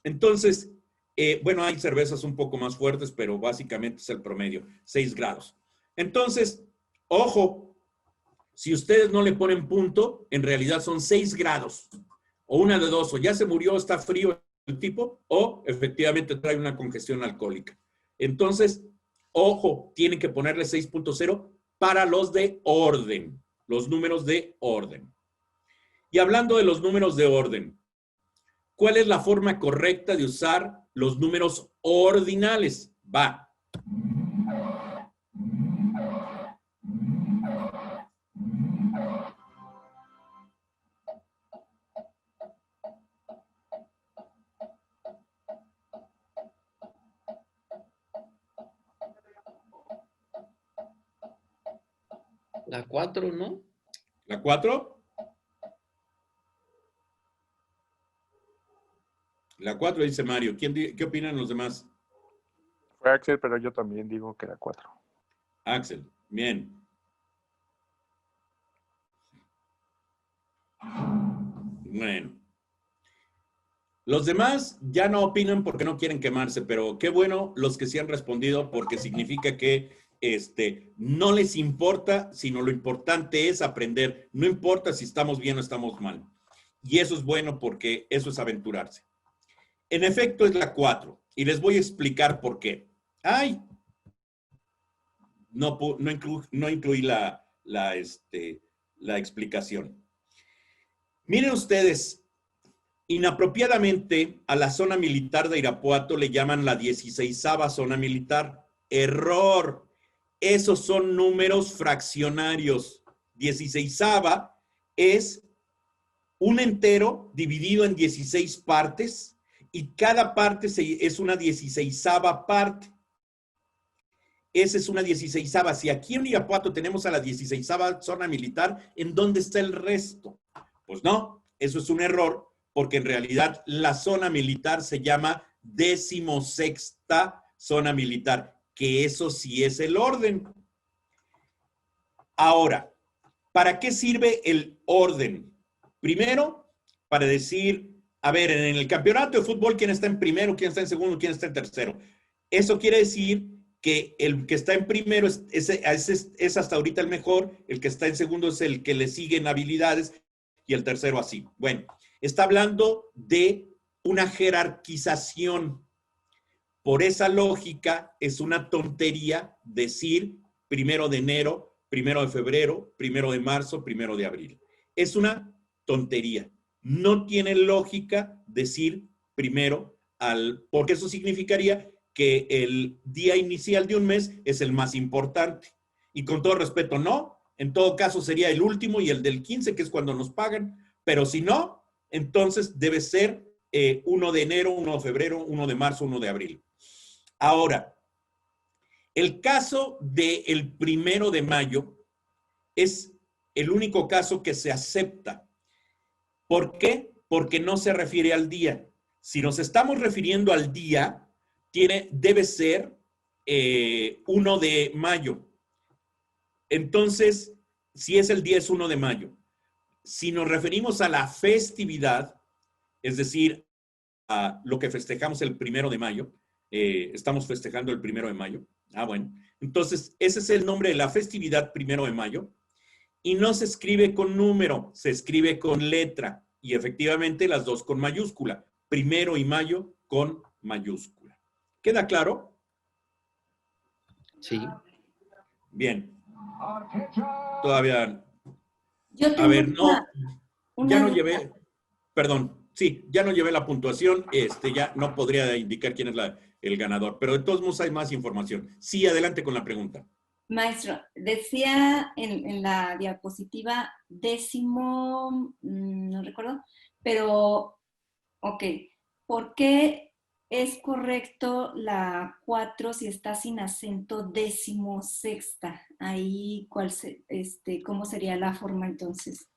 Entonces, bueno, hay cervezas un poco más fuertes, pero básicamente es el promedio, 6 grados. Entonces, ojo, si ustedes no le ponen punto, en realidad son 6 grados. O una de dos, o ya se murió, está frío el tipo, o efectivamente trae una congestión alcohólica. Entonces, ojo, tienen que ponerle 6.0 para los de orden, los números de orden. Y hablando de los números de orden, ¿cuál es la forma correcta de usar los números ordinales? Va. La 4, ¿no? ¿La 4? La 4 dice Mario. ¿Qué opinan los demás? Fue Axel, pero yo también digo que era 4. Axel, bien. Bueno. Los demás ya no opinan porque no quieren quemarse, pero qué bueno los que sí han respondido porque significa que no les importa, sino lo importante es aprender. No importa si estamos bien o estamos mal. Y eso es bueno porque eso es aventurarse. En efecto, es la 4. Y les voy a explicar por qué. ¡Ay! No incluí la explicación. Miren ustedes, inapropiadamente a la zona militar de Irapuato le llaman la 16ª zona militar. Error. Esos son números fraccionarios. 16ª es un entero dividido en 16 partes y cada parte es una 16ª parte. Esa es una 16ª. Si aquí en Irapuato tenemos a la 16ª zona militar, ¿en dónde está el resto? Pues no, eso es un error, porque en realidad la zona militar se llama 16ª zona militar, que eso sí es el orden. Ahora, ¿para qué sirve el orden? Primero, para decir, a ver, en el campeonato de fútbol, ¿quién está en primero, quién está en segundo, quién está en tercero? Eso quiere decir que el que está en primero es hasta ahorita el mejor, el que está en segundo es el que le sigue en habilidades y el tercero así. Bueno, está hablando de una jerarquización. Por esa lógica, es una tontería decir 1 de enero, 1 de febrero, 1 de marzo, 1 de abril. Es una tontería. No tiene lógica decir primero porque eso significaría que el día inicial de un mes es el más importante. Y con todo respeto, no. En todo caso sería el último y el del 15, que es cuando nos pagan. Pero si no, entonces debe ser 1 de enero, 1 de febrero, 1 de marzo, 1 de abril. Ahora, el caso del 1 de mayo es el único caso que se acepta. ¿Por qué? Porque no se refiere al día. Si nos estamos refiriendo al día, debe ser 1 de mayo. Entonces, si es el día, es 1 de mayo. Si nos referimos a la festividad, es decir, a lo que festejamos el 1 de mayo, estamos festejando el 1 de mayo. Ah, bueno. Entonces, ese es el nombre de la festividad 1 de mayo. Y no se escribe con número, se escribe con letra. Y efectivamente las dos con mayúscula. 1 y mayo con mayúscula. ¿Queda claro? Sí. Bien. Todavía. Yo A ver, no. Ya no duda. llevé. Perdón. Sí, ya no llevé la puntuación. Ya no podría indicar quién es el ganador. Pero de todos modos hay más información. Sí, adelante con la pregunta. Maestro, decía en la diapositiva décimo, no recuerdo, pero, ok, ¿por qué es correcto la 4 si está sin acento décimo sexta? Ahí, ¿cómo sería la forma entonces?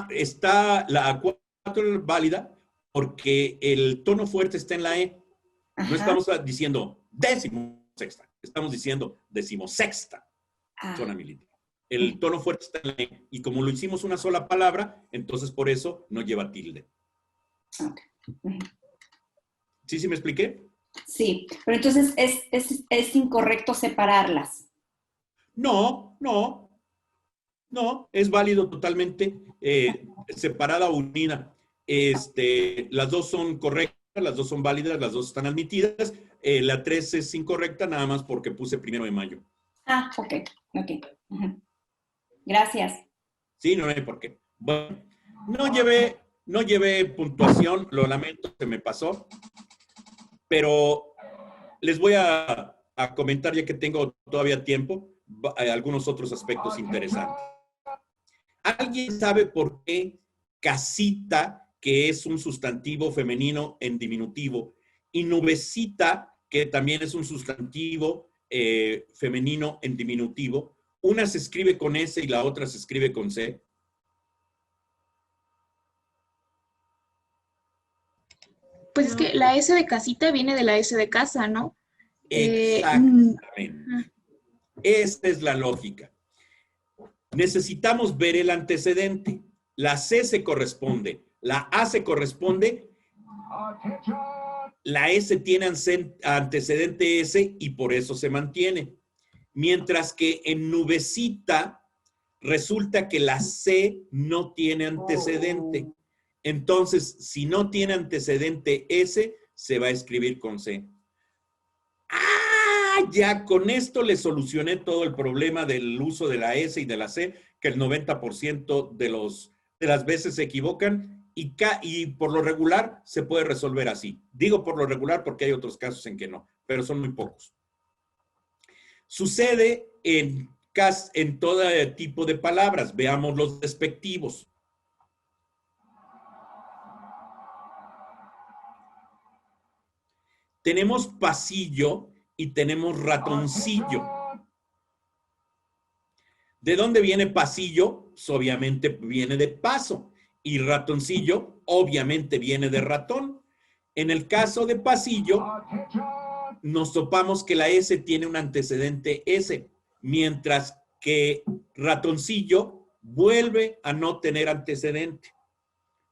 Está la 4 válida porque el tono fuerte está en la E. Ajá. No estamos diciendo décimo sexta, estamos diciendo decimosexta zona militar. El tono fuerte está en la E. Y como lo hicimos una sola palabra, entonces por eso no lleva tilde. Okay. ¿Sí, sí me expliqué? Sí, pero entonces es incorrecto separarlas. No, es válido totalmente separada o unida. Las dos son correctas, las dos son válidas, las dos están admitidas. La 3 es incorrecta nada más porque puse 1 de mayo. Ok. Gracias. Sí, no hay por qué. Bueno, no llevé puntuación, lo lamento, se me pasó. Pero les voy a comentar, ya que tengo todavía tiempo, algunos otros aspectos interesantes. ¿Alguien sabe por qué casita, que es un sustantivo femenino en diminutivo, y nubecita, que también es un sustantivo femenino en diminutivo, una se escribe con S y la otra se escribe con C? Pues es que la S de casita viene de la S de casa, ¿no? Exactamente. Esta es la lógica. Necesitamos ver el antecedente. La C se corresponde, la A se corresponde, la S tiene antecedente S y por eso se mantiene. Mientras que en nubecita resulta que la C no tiene antecedente. Entonces, si no tiene antecedente S, se va a escribir con C. Ya con esto le solucioné todo el problema del uso de la S y de la C, que el 90% de las veces se equivocan y por lo regular se puede resolver así. Digo por lo regular porque hay otros casos en que no, pero son muy pocos. Sucede en todo tipo de palabras. Veamos los despectivos. Tenemos pasillo y tenemos ratoncillo. ¿De dónde viene pasillo? Pues obviamente viene de paso. Y ratoncillo, obviamente viene de ratón. En el caso de pasillo, nos topamos que la S tiene un antecedente S, mientras que ratoncillo vuelve a no tener antecedente.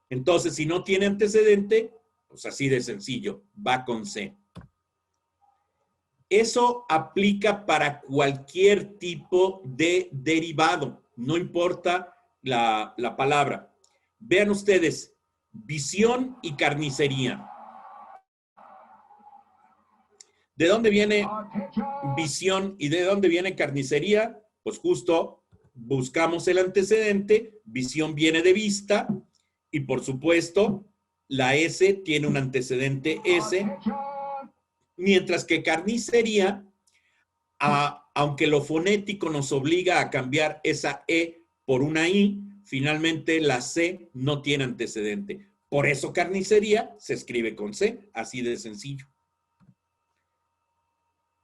Entonces, si no tiene antecedente, pues así de sencillo, va con C. Eso aplica para cualquier tipo de derivado, no importa la palabra. Vean ustedes, visión y carnicería. ¿De dónde viene visión y de dónde viene carnicería? Pues justo buscamos el antecedente, visión viene de vista y por supuesto la S tiene un antecedente S, mientras que carnicería, aunque lo fonético nos obliga a cambiar esa E por una I, finalmente la C no tiene antecedente. Por eso carnicería se escribe con C, así de sencillo.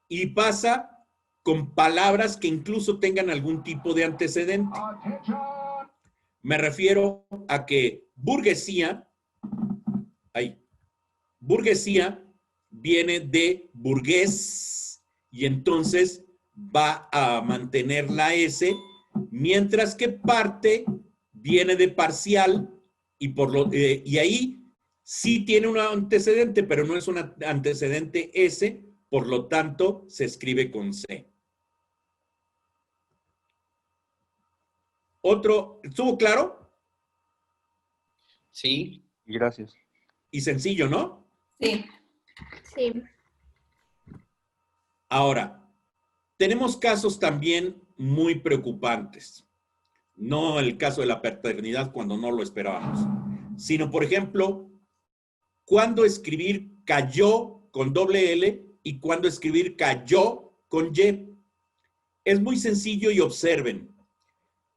Y pasa con palabras que incluso tengan algún tipo de antecedente. Me refiero a que burguesía viene de burgués y entonces va a mantener la S, mientras que parte viene de parcial y ahí sí tiene un antecedente, pero no es un antecedente S, por lo tanto se escribe con C. ¿Estuvo claro? Sí. Gracias. Y sencillo, ¿no? Sí. Sí. Ahora, tenemos casos también muy preocupantes. No el caso de la paternidad cuando no lo esperábamos, sino, por ejemplo, cuándo escribir cayó con doble L y cuándo escribir cayó con Y. Es muy sencillo y observen.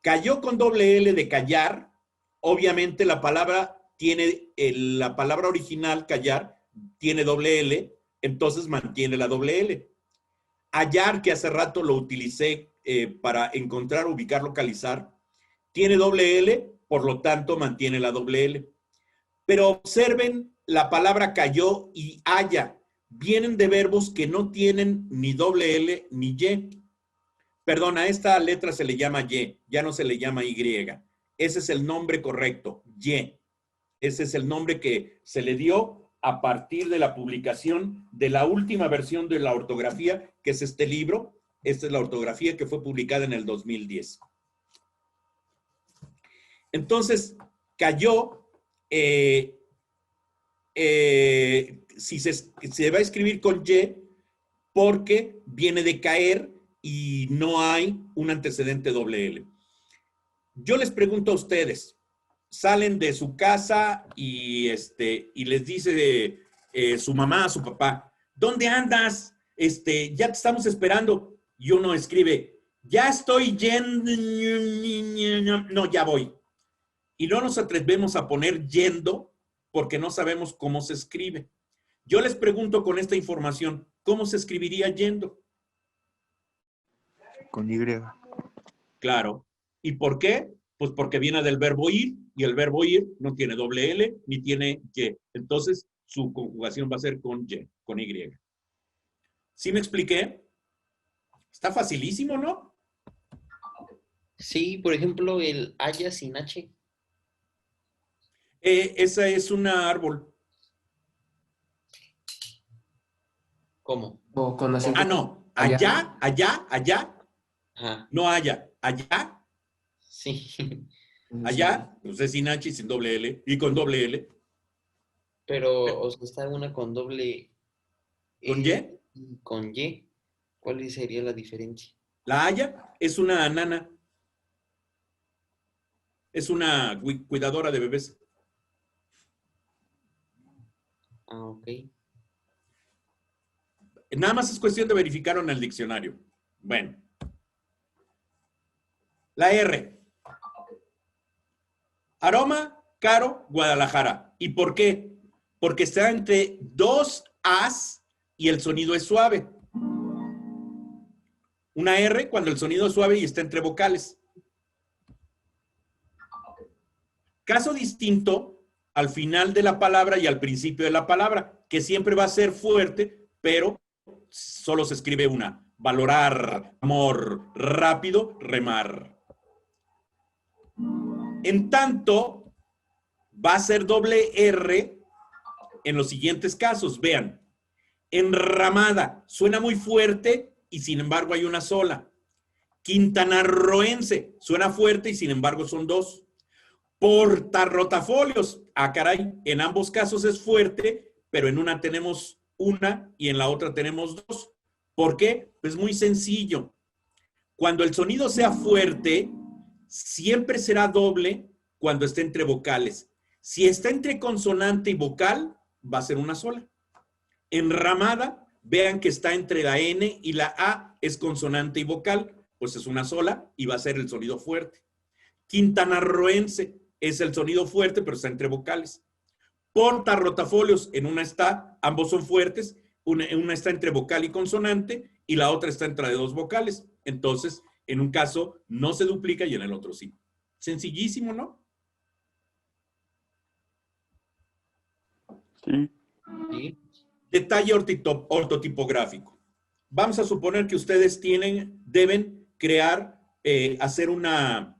Cayó con doble L de callar. Obviamente la palabra la palabra original, callar, tiene doble L, entonces mantiene la doble L. Hallar, que hace rato lo utilicé para encontrar, ubicar, localizar, tiene doble L, por lo tanto mantiene la doble L. Pero observen la palabra cayó y haya. Vienen de verbos que no tienen ni doble L ni Y. Perdón, a esta letra se le llama Y, ya no se le llama Y. Ese es el nombre correcto, Y. Ese es el nombre que se le dio a partir de la publicación de la última versión de la ortografía, que es este libro. Esta es la ortografía que fue publicada en el 2010. Entonces, cayó, se va a escribir con Y porque viene de caer y no hay un antecedente doble L. Yo les pregunto a ustedes, salen de su casa y les dice su mamá a su papá, ¿dónde andas? Ya te estamos esperando. Y uno escribe, ya estoy yendo, no, ya voy. Y no nos atrevemos a poner yendo porque no sabemos cómo se escribe. Yo les pregunto con esta información, ¿cómo se escribiría yendo? Con Y. Claro. ¿Y por qué? Pues porque viene del verbo ir, y el verbo ir no tiene doble L ni tiene Y. Entonces, su conjugación va a ser con Y, con Y. ¿Sí me expliqué? Está facilísimo, ¿no? Sí, por ejemplo, el haya sin H. Esa es un árbol. ¿Cómo? O con acento. Ah, no. Allá. Ajá, No haya. Allá. sí. Allá, pues es sin H y sin doble L. Y con doble L. Pero, o sea, está una con doble ¿Con E y con Y. ¿Cuál sería la diferencia? La haya es una nana. Es una cuidadora de bebés. Ah, ok. Nada más es cuestión de verificarlo en el diccionario. Bueno. La R. Aroma, Caro, Guadalajara. ¿Y por qué? Porque está entre dos As y el sonido es suave. Una R cuando el sonido es suave y está entre vocales. Caso distinto al final de la palabra y al principio de la palabra, que siempre va a ser fuerte, pero solo se escribe una. Valorar, amor, rápido, remar. En tanto, va a ser doble R en los siguientes casos. Vean, enramada, suena muy fuerte y sin embargo hay una sola. Quintanarroense, suena fuerte y sin embargo son dos. Portarrotafolios, ah caray, en ambos casos es fuerte, pero en una tenemos una y en la otra tenemos dos. ¿Por qué? Pues muy sencillo. Cuando el sonido sea fuerte, siempre será doble cuando esté entre vocales. Si está entre consonante y vocal, va a ser una sola. Enramada, vean que está entre la N y la A, es consonante y vocal, pues es una sola y va a ser el sonido fuerte. Quintanarroense es el sonido fuerte, pero está entre vocales. Portarrotafolios, en una está, ambos son fuertes, una está entre vocal y consonante y la otra está entre dos vocales. Entonces, en un caso no se duplica y en el otro sí. Sencillísimo, ¿no? Sí. Sí. Detalle ortotipográfico. Vamos a suponer que ustedes deben crear, hacer una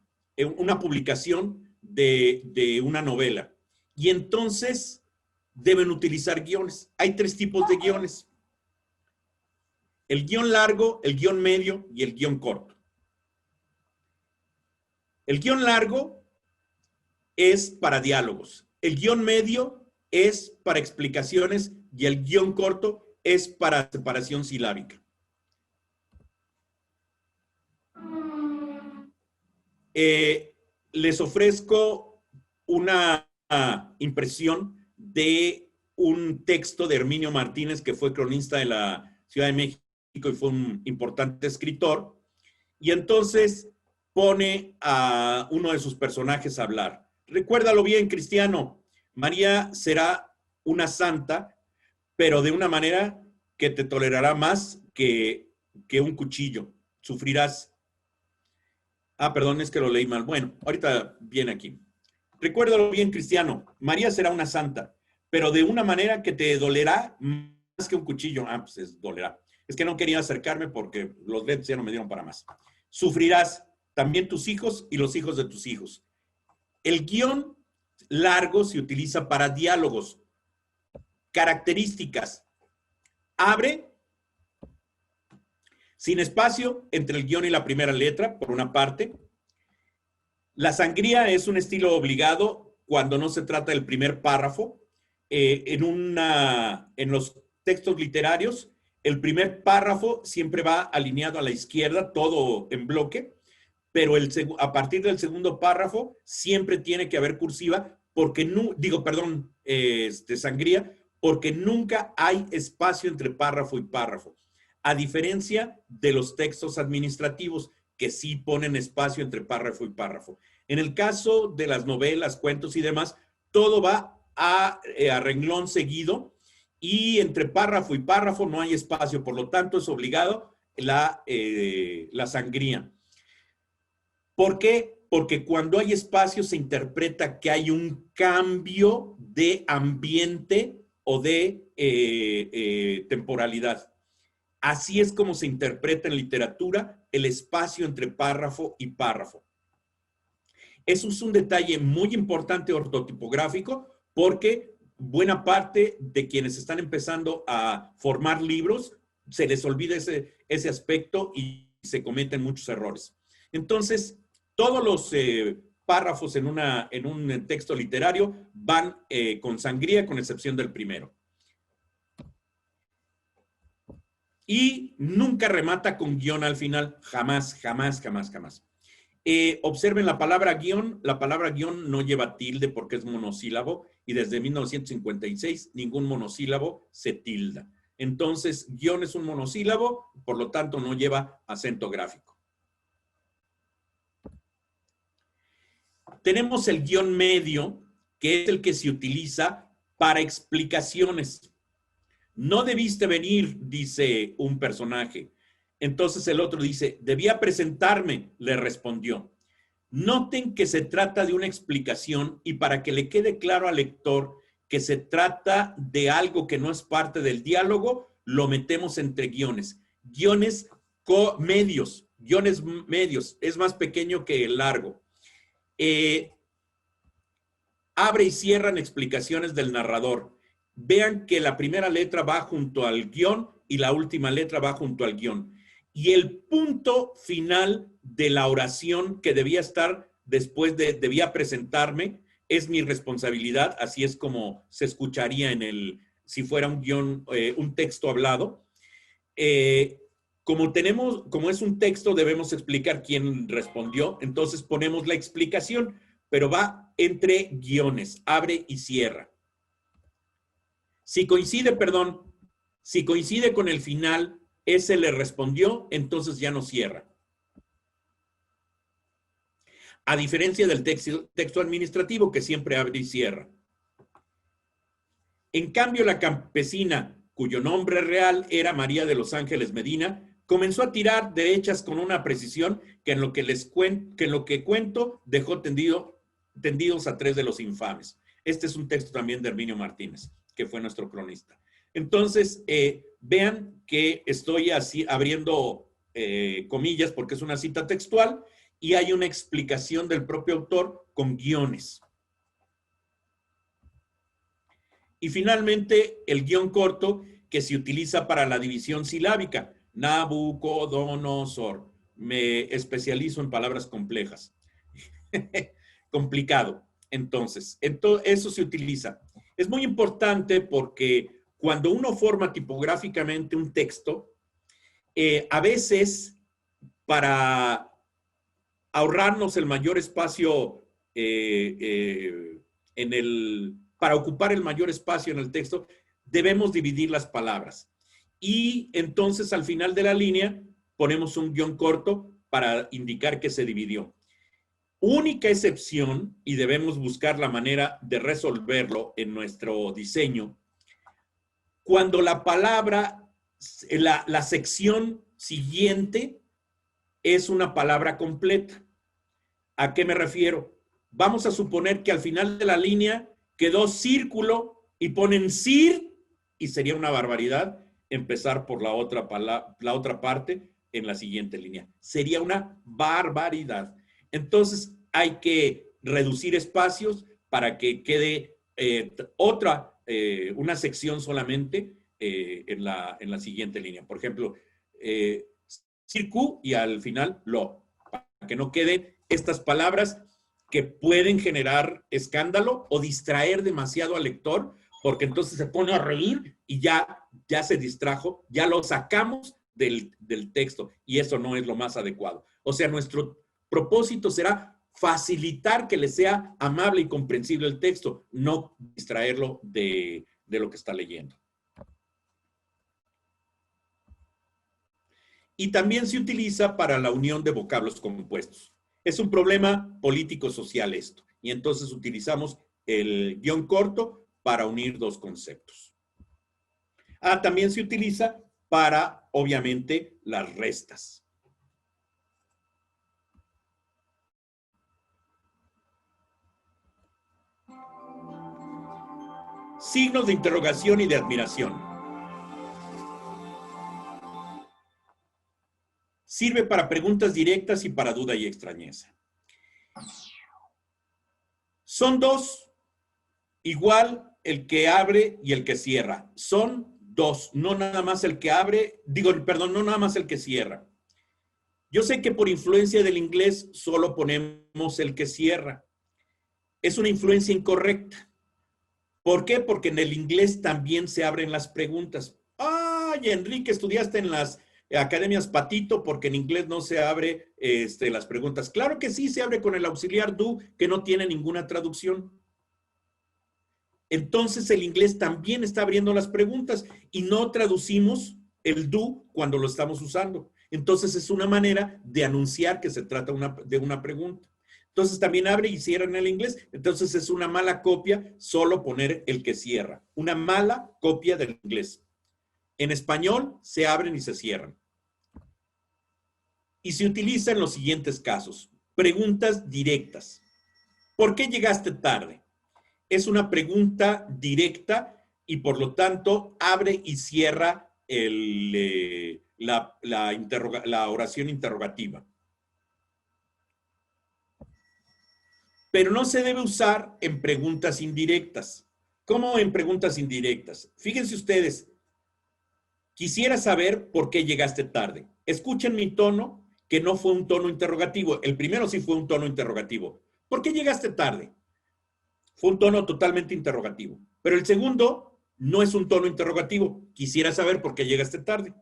publicación de una novela. Y entonces deben utilizar guiones. Hay tres tipos de guiones. El guión largo, el guión medio y el guión corto. El guión largo es para diálogos. El guión medio es para explicaciones y el guión corto es para separación silábica. Les ofrezco una impresión de un texto de Herminio Martínez, que fue cronista de la Ciudad de México y fue un importante escritor, y entonces pone a uno de sus personajes a hablar. Recuérdalo bien, Cristiano. María será una santa, pero de una manera que te tolerará más que un cuchillo. Sufrirás. Ah, perdón, es que lo leí mal. Bueno, ahorita viene aquí. Recuérdalo bien, Cristiano. María será una santa, pero de una manera que te dolerá más que un cuchillo. Ah, pues dolerá. Es que no quería acercarme porque los leds ya no me dieron para más. Sufrirás también tus hijos y los hijos de tus hijos. El guión largo se utiliza para diálogos. Características. Abre sin espacio entre el guión y la primera letra, por una parte. La sangría es un estilo obligado cuando no se trata del primer párrafo. En los textos literarios, el primer párrafo siempre va alineado a la izquierda, todo en bloque, pero a partir del segundo párrafo siempre tiene que haber cursiva, porque sangría, porque nunca hay espacio entre párrafo y párrafo. A diferencia de los textos administrativos, que sí ponen espacio entre párrafo y párrafo. En el caso de las novelas, cuentos y demás, todo va a renglón seguido y entre párrafo y párrafo no hay espacio. Por lo tanto, es obligado la sangría. ¿Por qué? Porque cuando hay espacio se interpreta que hay un cambio de ambiente o de temporalidad. Así es como se interpreta en literatura el espacio entre párrafo y párrafo. Eso es un detalle muy importante ortotipográfico porque buena parte de quienes están empezando a formar libros se les olvida ese aspecto y se cometen muchos errores. Entonces, todos los párrafos en un texto literario van con sangría, con excepción del primero. Y nunca remata con guión al final, jamás, jamás, jamás, jamás. Observen la palabra guión no lleva tilde porque es monosílabo y desde 1956 ningún monosílabo se tilda. Entonces, guión es un monosílabo, por lo tanto no lleva acento gráfico. Tenemos el guión medio, que es el que se utiliza para explicaciones. No debiste venir, dice un personaje. Entonces el otro dice, debía presentarme, le respondió. Noten que se trata de una explicación y para que le quede claro al lector que se trata de algo que no es parte del diálogo, lo metemos entre guiones. Guiones medios, es más pequeño que el largo. Abre y cierran explicaciones del narrador. Vean que la primera letra va junto al guión y la última letra va junto al guión. Y el punto final de la oración que debía estar después de debía presentarme es mi responsabilidad, así es como se escucharía si fuera un guión, un texto hablado. Como es un texto, debemos explicar quién respondió, entonces ponemos la explicación, pero va entre guiones, abre y cierra. Si coincide con el final, ese le respondió, entonces ya no cierra. A diferencia del texto administrativo que siempre abre y cierra. En cambio, la campesina, cuyo nombre real era María de los Ángeles Medina, comenzó a tirar derechas con una precisión que en lo que cuento dejó tendidos a tres de los infames. Este es un texto también de Herminio Martínez, que fue nuestro cronista. Entonces, vean que estoy así abriendo comillas porque es una cita textual y hay una explicación del propio autor con guiones. Y finalmente, el guión corto que se utiliza para la división silábica. Nabucodonosor. Me especializo en palabras complejas. Complicado. Entonces, eso se utiliza. Es muy importante porque cuando uno forma tipográficamente un texto, a veces para ahorrarnos el mayor espacio para ocupar el mayor espacio en el texto, debemos dividir las palabras. Y entonces al final de la línea ponemos un guión corto para indicar que se dividió. Única excepción, y debemos buscar la manera de resolverlo en nuestro diseño, cuando la palabra, la sección siguiente es una palabra completa. ¿A qué me refiero? Vamos a suponer que al final de la línea quedó círculo y ponen cir, y sería una barbaridad empezar por la otra parte en la siguiente línea. Sería una barbaridad. Entonces hay que reducir espacios para que quede una sección solamente en la siguiente línea. Por ejemplo, circu y al final lo, para que no queden estas palabras que pueden generar escándalo o distraer demasiado al lector, porque entonces se pone a reír y ya se distrajo, ya lo sacamos del texto y eso no es lo más adecuado. O sea, nuestro propósito será facilitar que le sea amable y comprensible el texto, no distraerlo de lo que está leyendo. Y también se utiliza para la unión de vocablos compuestos. Es un problema político-social esto, y entonces utilizamos el guión corto para unir dos conceptos. También se utiliza para, obviamente, las restas. Signos de interrogación y de admiración. Sirve para preguntas directas y para duda y extrañeza. Son dos, igual el que abre y el que cierra. Son dos, no nada más el que abre, no nada más el que cierra. Yo sé que por influencia del inglés solo ponemos el que cierra. Es una influencia incorrecta. ¿Por qué? Porque en el inglés también se abren las preguntas. Ay, Enrique, estudiaste en las Academias Patito porque en inglés no se abre las preguntas. Claro que sí, se abre con el auxiliar do, que no tiene ninguna traducción. Entonces el inglés también está abriendo las preguntas y no traducimos el do cuando lo estamos usando. Entonces es una manera de anunciar que se trata de una pregunta. Entonces también abre y cierra en el inglés. Entonces es una mala copia solo poner el que cierra. Una mala copia del inglés. En español se abren y se cierran. Y se utiliza en los siguientes casos. Preguntas directas. ¿Por qué llegaste tarde? Es una pregunta directa y por lo tanto abre y cierra la oración interrogativa. Pero no se debe usar en preguntas indirectas. ¿Cómo en preguntas indirectas? Fíjense ustedes, quisiera saber por qué llegaste tarde. Escuchen mi tono, que no fue un tono interrogativo. El primero sí fue un tono interrogativo. ¿Por qué llegaste tarde? Fue un tono totalmente interrogativo. Pero el segundo no es un tono interrogativo. Quisiera saber por qué llegaste tarde.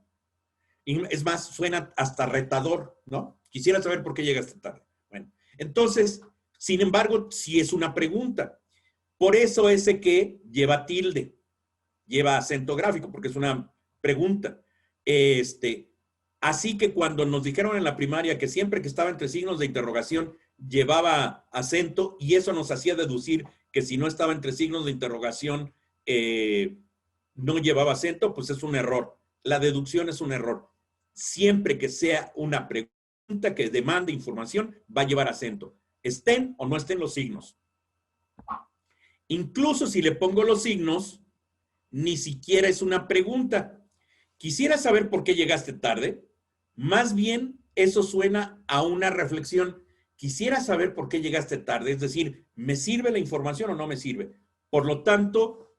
Y es más, suena hasta retador, ¿no? Quisiera saber por qué llegaste tarde. Bueno, entonces, sin embargo, sí es una pregunta. Por eso ese que lleva tilde, lleva acento gráfico, porque es una pregunta. Así que cuando nos dijeron en la primaria que siempre que estaba entre signos de interrogación llevaba acento, y eso nos hacía deducir que si no estaba entre signos de interrogación no llevaba acento, pues es un error. La deducción es un error. Siempre que sea una pregunta que demande información, va a llevar acento. Estén o no estén los signos. Incluso si le pongo los signos, ni siquiera es una pregunta. Quisiera saber por qué llegaste tarde. Más bien, eso suena a una reflexión. Quisiera saber por qué llegaste tarde. Es decir, ¿me sirve la información o no me sirve? Por lo tanto,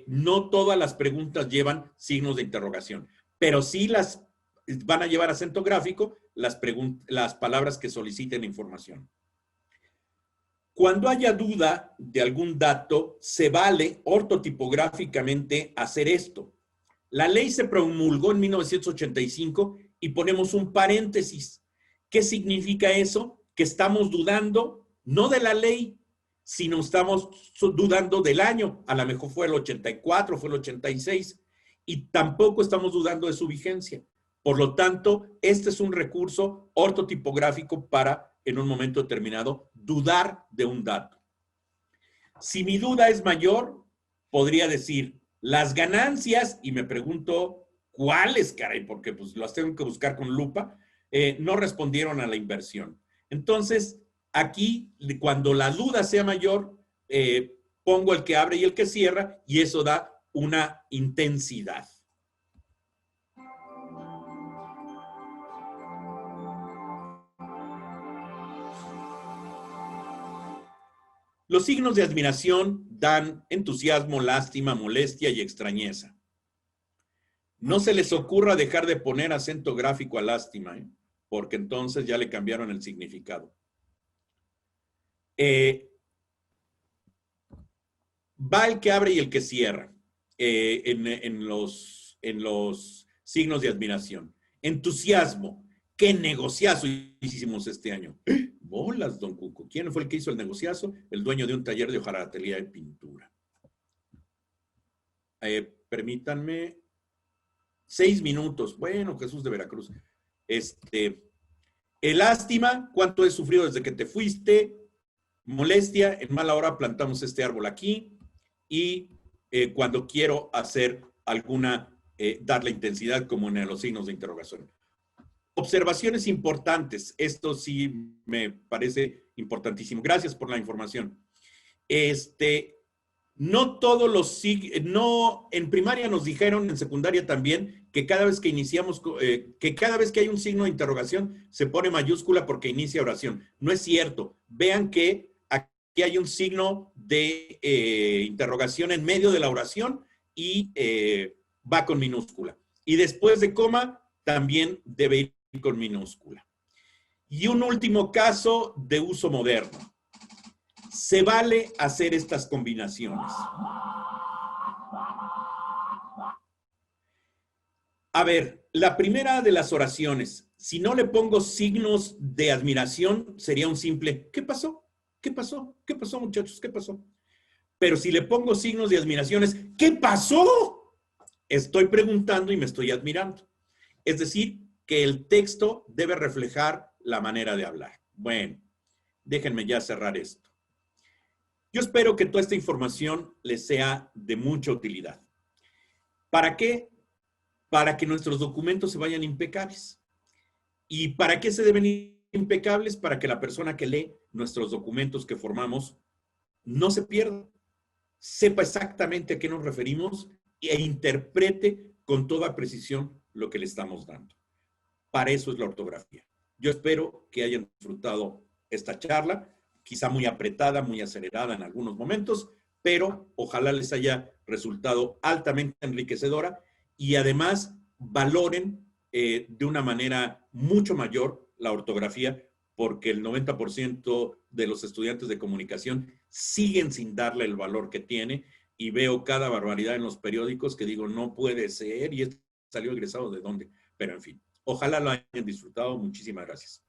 no todas las preguntas llevan signos de interrogación, pero sí las van a llevar acento gráfico las palabras que soliciten información. Cuando haya duda de algún dato, se vale ortotipográficamente hacer esto. La ley se promulgó en 1985 y ponemos un paréntesis. ¿Qué significa eso? Que estamos dudando no de la ley, sino estamos dudando del año. A lo mejor fue el 84, fue el 86, y tampoco estamos dudando de su vigencia. Por lo tanto, este es un recurso ortotipográfico para, en un momento determinado, dudar de un dato. Si mi duda es mayor, podría decir las ganancias, y me pregunto cuáles, caray, porque pues las tengo que buscar con lupa, no respondieron a la inversión. Entonces, aquí, cuando la duda sea mayor, pongo el que abre y el que cierra, y eso da una intensidad. Los signos de admiración dan entusiasmo, lástima, molestia y extrañeza. No se les ocurra dejar de poner acento gráfico a lástima, porque entonces ya le cambiaron el significado. Va el que abre y el que cierra en los signos de admiración. Entusiasmo. ¡Qué negociazo hicimos este año! Bolas, don Cuco. ¿Quién fue el que hizo el negociazo? El dueño de un taller de hojalatería de pintura. Permítanme 6 minutos. Bueno, Jesús de Veracruz. Lástima, ¿cuánto he sufrido desde que te fuiste? Molestia, en mala hora plantamos este árbol aquí. Y cuando quiero hacer alguna, darle intensidad como en los signos de interrogación. Observaciones importantes. Esto sí me parece importantísimo. Gracias por la información. No todos los signos, en primaria nos dijeron, en secundaria también, que cada vez que iniciamos, que cada vez que hay un signo de interrogación se pone mayúscula porque inicia oración. No es cierto. Vean que aquí hay un signo de interrogación en medio de la oración y va con minúscula. Y después de coma también debe ir con minúscula. Y un último caso de uso moderno. Se vale hacer estas combinaciones. A ver, la primera de las oraciones, si no le pongo signos de admiración, sería un simple ¿qué pasó? ¿Qué pasó? ¿Qué pasó, muchachos? ¿Qué pasó? Pero si le pongo signos de admiraciones, ¿qué pasó? Estoy preguntando y me estoy admirando. Es decir, que el texto debe reflejar la manera de hablar. Bueno, déjenme ya cerrar esto. Yo espero que toda esta información les sea de mucha utilidad. ¿Para qué? Para que nuestros documentos se vayan impecables. ¿Y para qué se deben ir impecables? Para que la persona que lee nuestros documentos que formamos no se pierda, sepa exactamente a qué nos referimos e interprete con toda precisión lo que le estamos dando. Para eso es la ortografía. Yo espero que hayan disfrutado esta charla, quizá muy apretada, muy acelerada en algunos momentos, pero ojalá les haya resultado altamente enriquecedora y además valoren de una manera mucho mayor la ortografía, porque el 90% de los estudiantes de comunicación siguen sin darle el valor que tiene y veo cada barbaridad en los periódicos que digo, no puede ser, y esto salió egresado de dónde, pero en fin. Ojalá lo hayan disfrutado. Muchísimas gracias.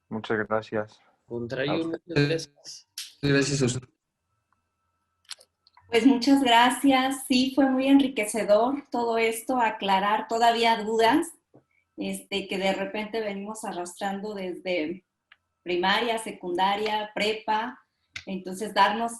Muchas gracias. Contrario, muchas gracias. Gracias a usted. Pues muchas gracias. Sí, fue muy enriquecedor todo esto, aclarar todavía dudas que de repente venimos arrastrando desde primaria, secundaria, prepa. Entonces, darnos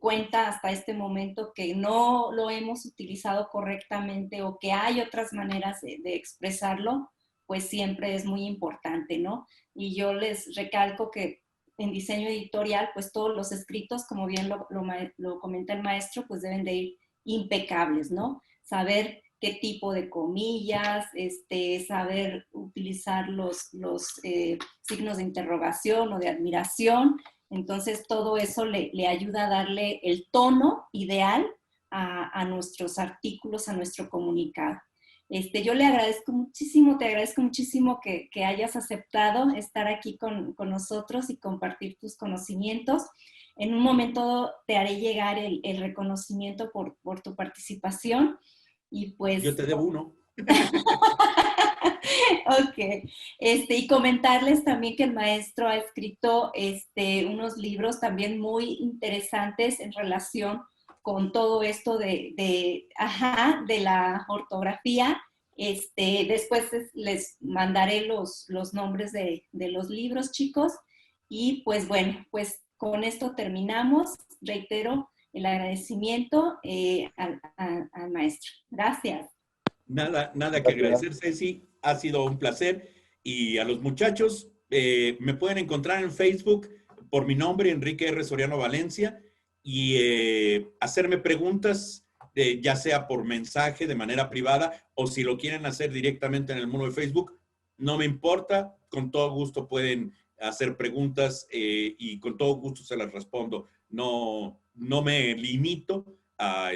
cuenta hasta este momento que no lo hemos utilizado correctamente o que hay otras maneras de expresarlo, pues siempre es muy importante, ¿no? Y yo les recalco que en diseño editorial, pues todos los escritos, como bien lo comenta el maestro, pues deben de ir impecables, ¿no? Saber qué tipo de comillas, saber utilizar los signos de interrogación o de admiración. Entonces, todo eso le ayuda a darle el tono ideal a nuestros artículos, a nuestro comunicado. Yo le agradezco muchísimo, te agradezco muchísimo que hayas aceptado estar aquí con nosotros y compartir tus conocimientos. En un momento te haré llegar el reconocimiento por tu participación. Y pues... Yo te debo uno. Ok. Y comentarles también que el maestro ha escrito unos libros también muy interesantes en relación con todo esto de la ortografía Después les mandaré los nombres de los libros, chicos. Y pues bueno, pues con esto terminamos. Reitero el agradecimiento al maestro. Gracias. Nada que agradecer, Ceci. Ha sido un placer. Y a los muchachos, me pueden encontrar en Facebook por mi nombre, Enrique R. Soriano Valencia, y hacerme preguntas, ya sea por mensaje de manera privada o si lo quieren hacer directamente en el muro de Facebook, no me importa, con todo gusto pueden hacer preguntas y con todo gusto se las respondo. No me limito a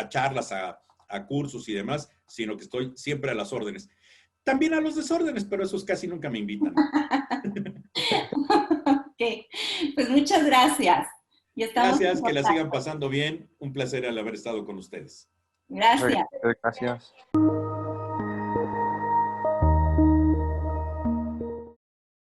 charlas, a cursos y demás, sino que estoy siempre a las órdenes. También a los desórdenes, pero esos casi nunca me invitan. Ok, pues muchas gracias. Y estamos Gracias, que la sigan pasando bien. Un placer el haber estado con ustedes. Gracias. Gracias.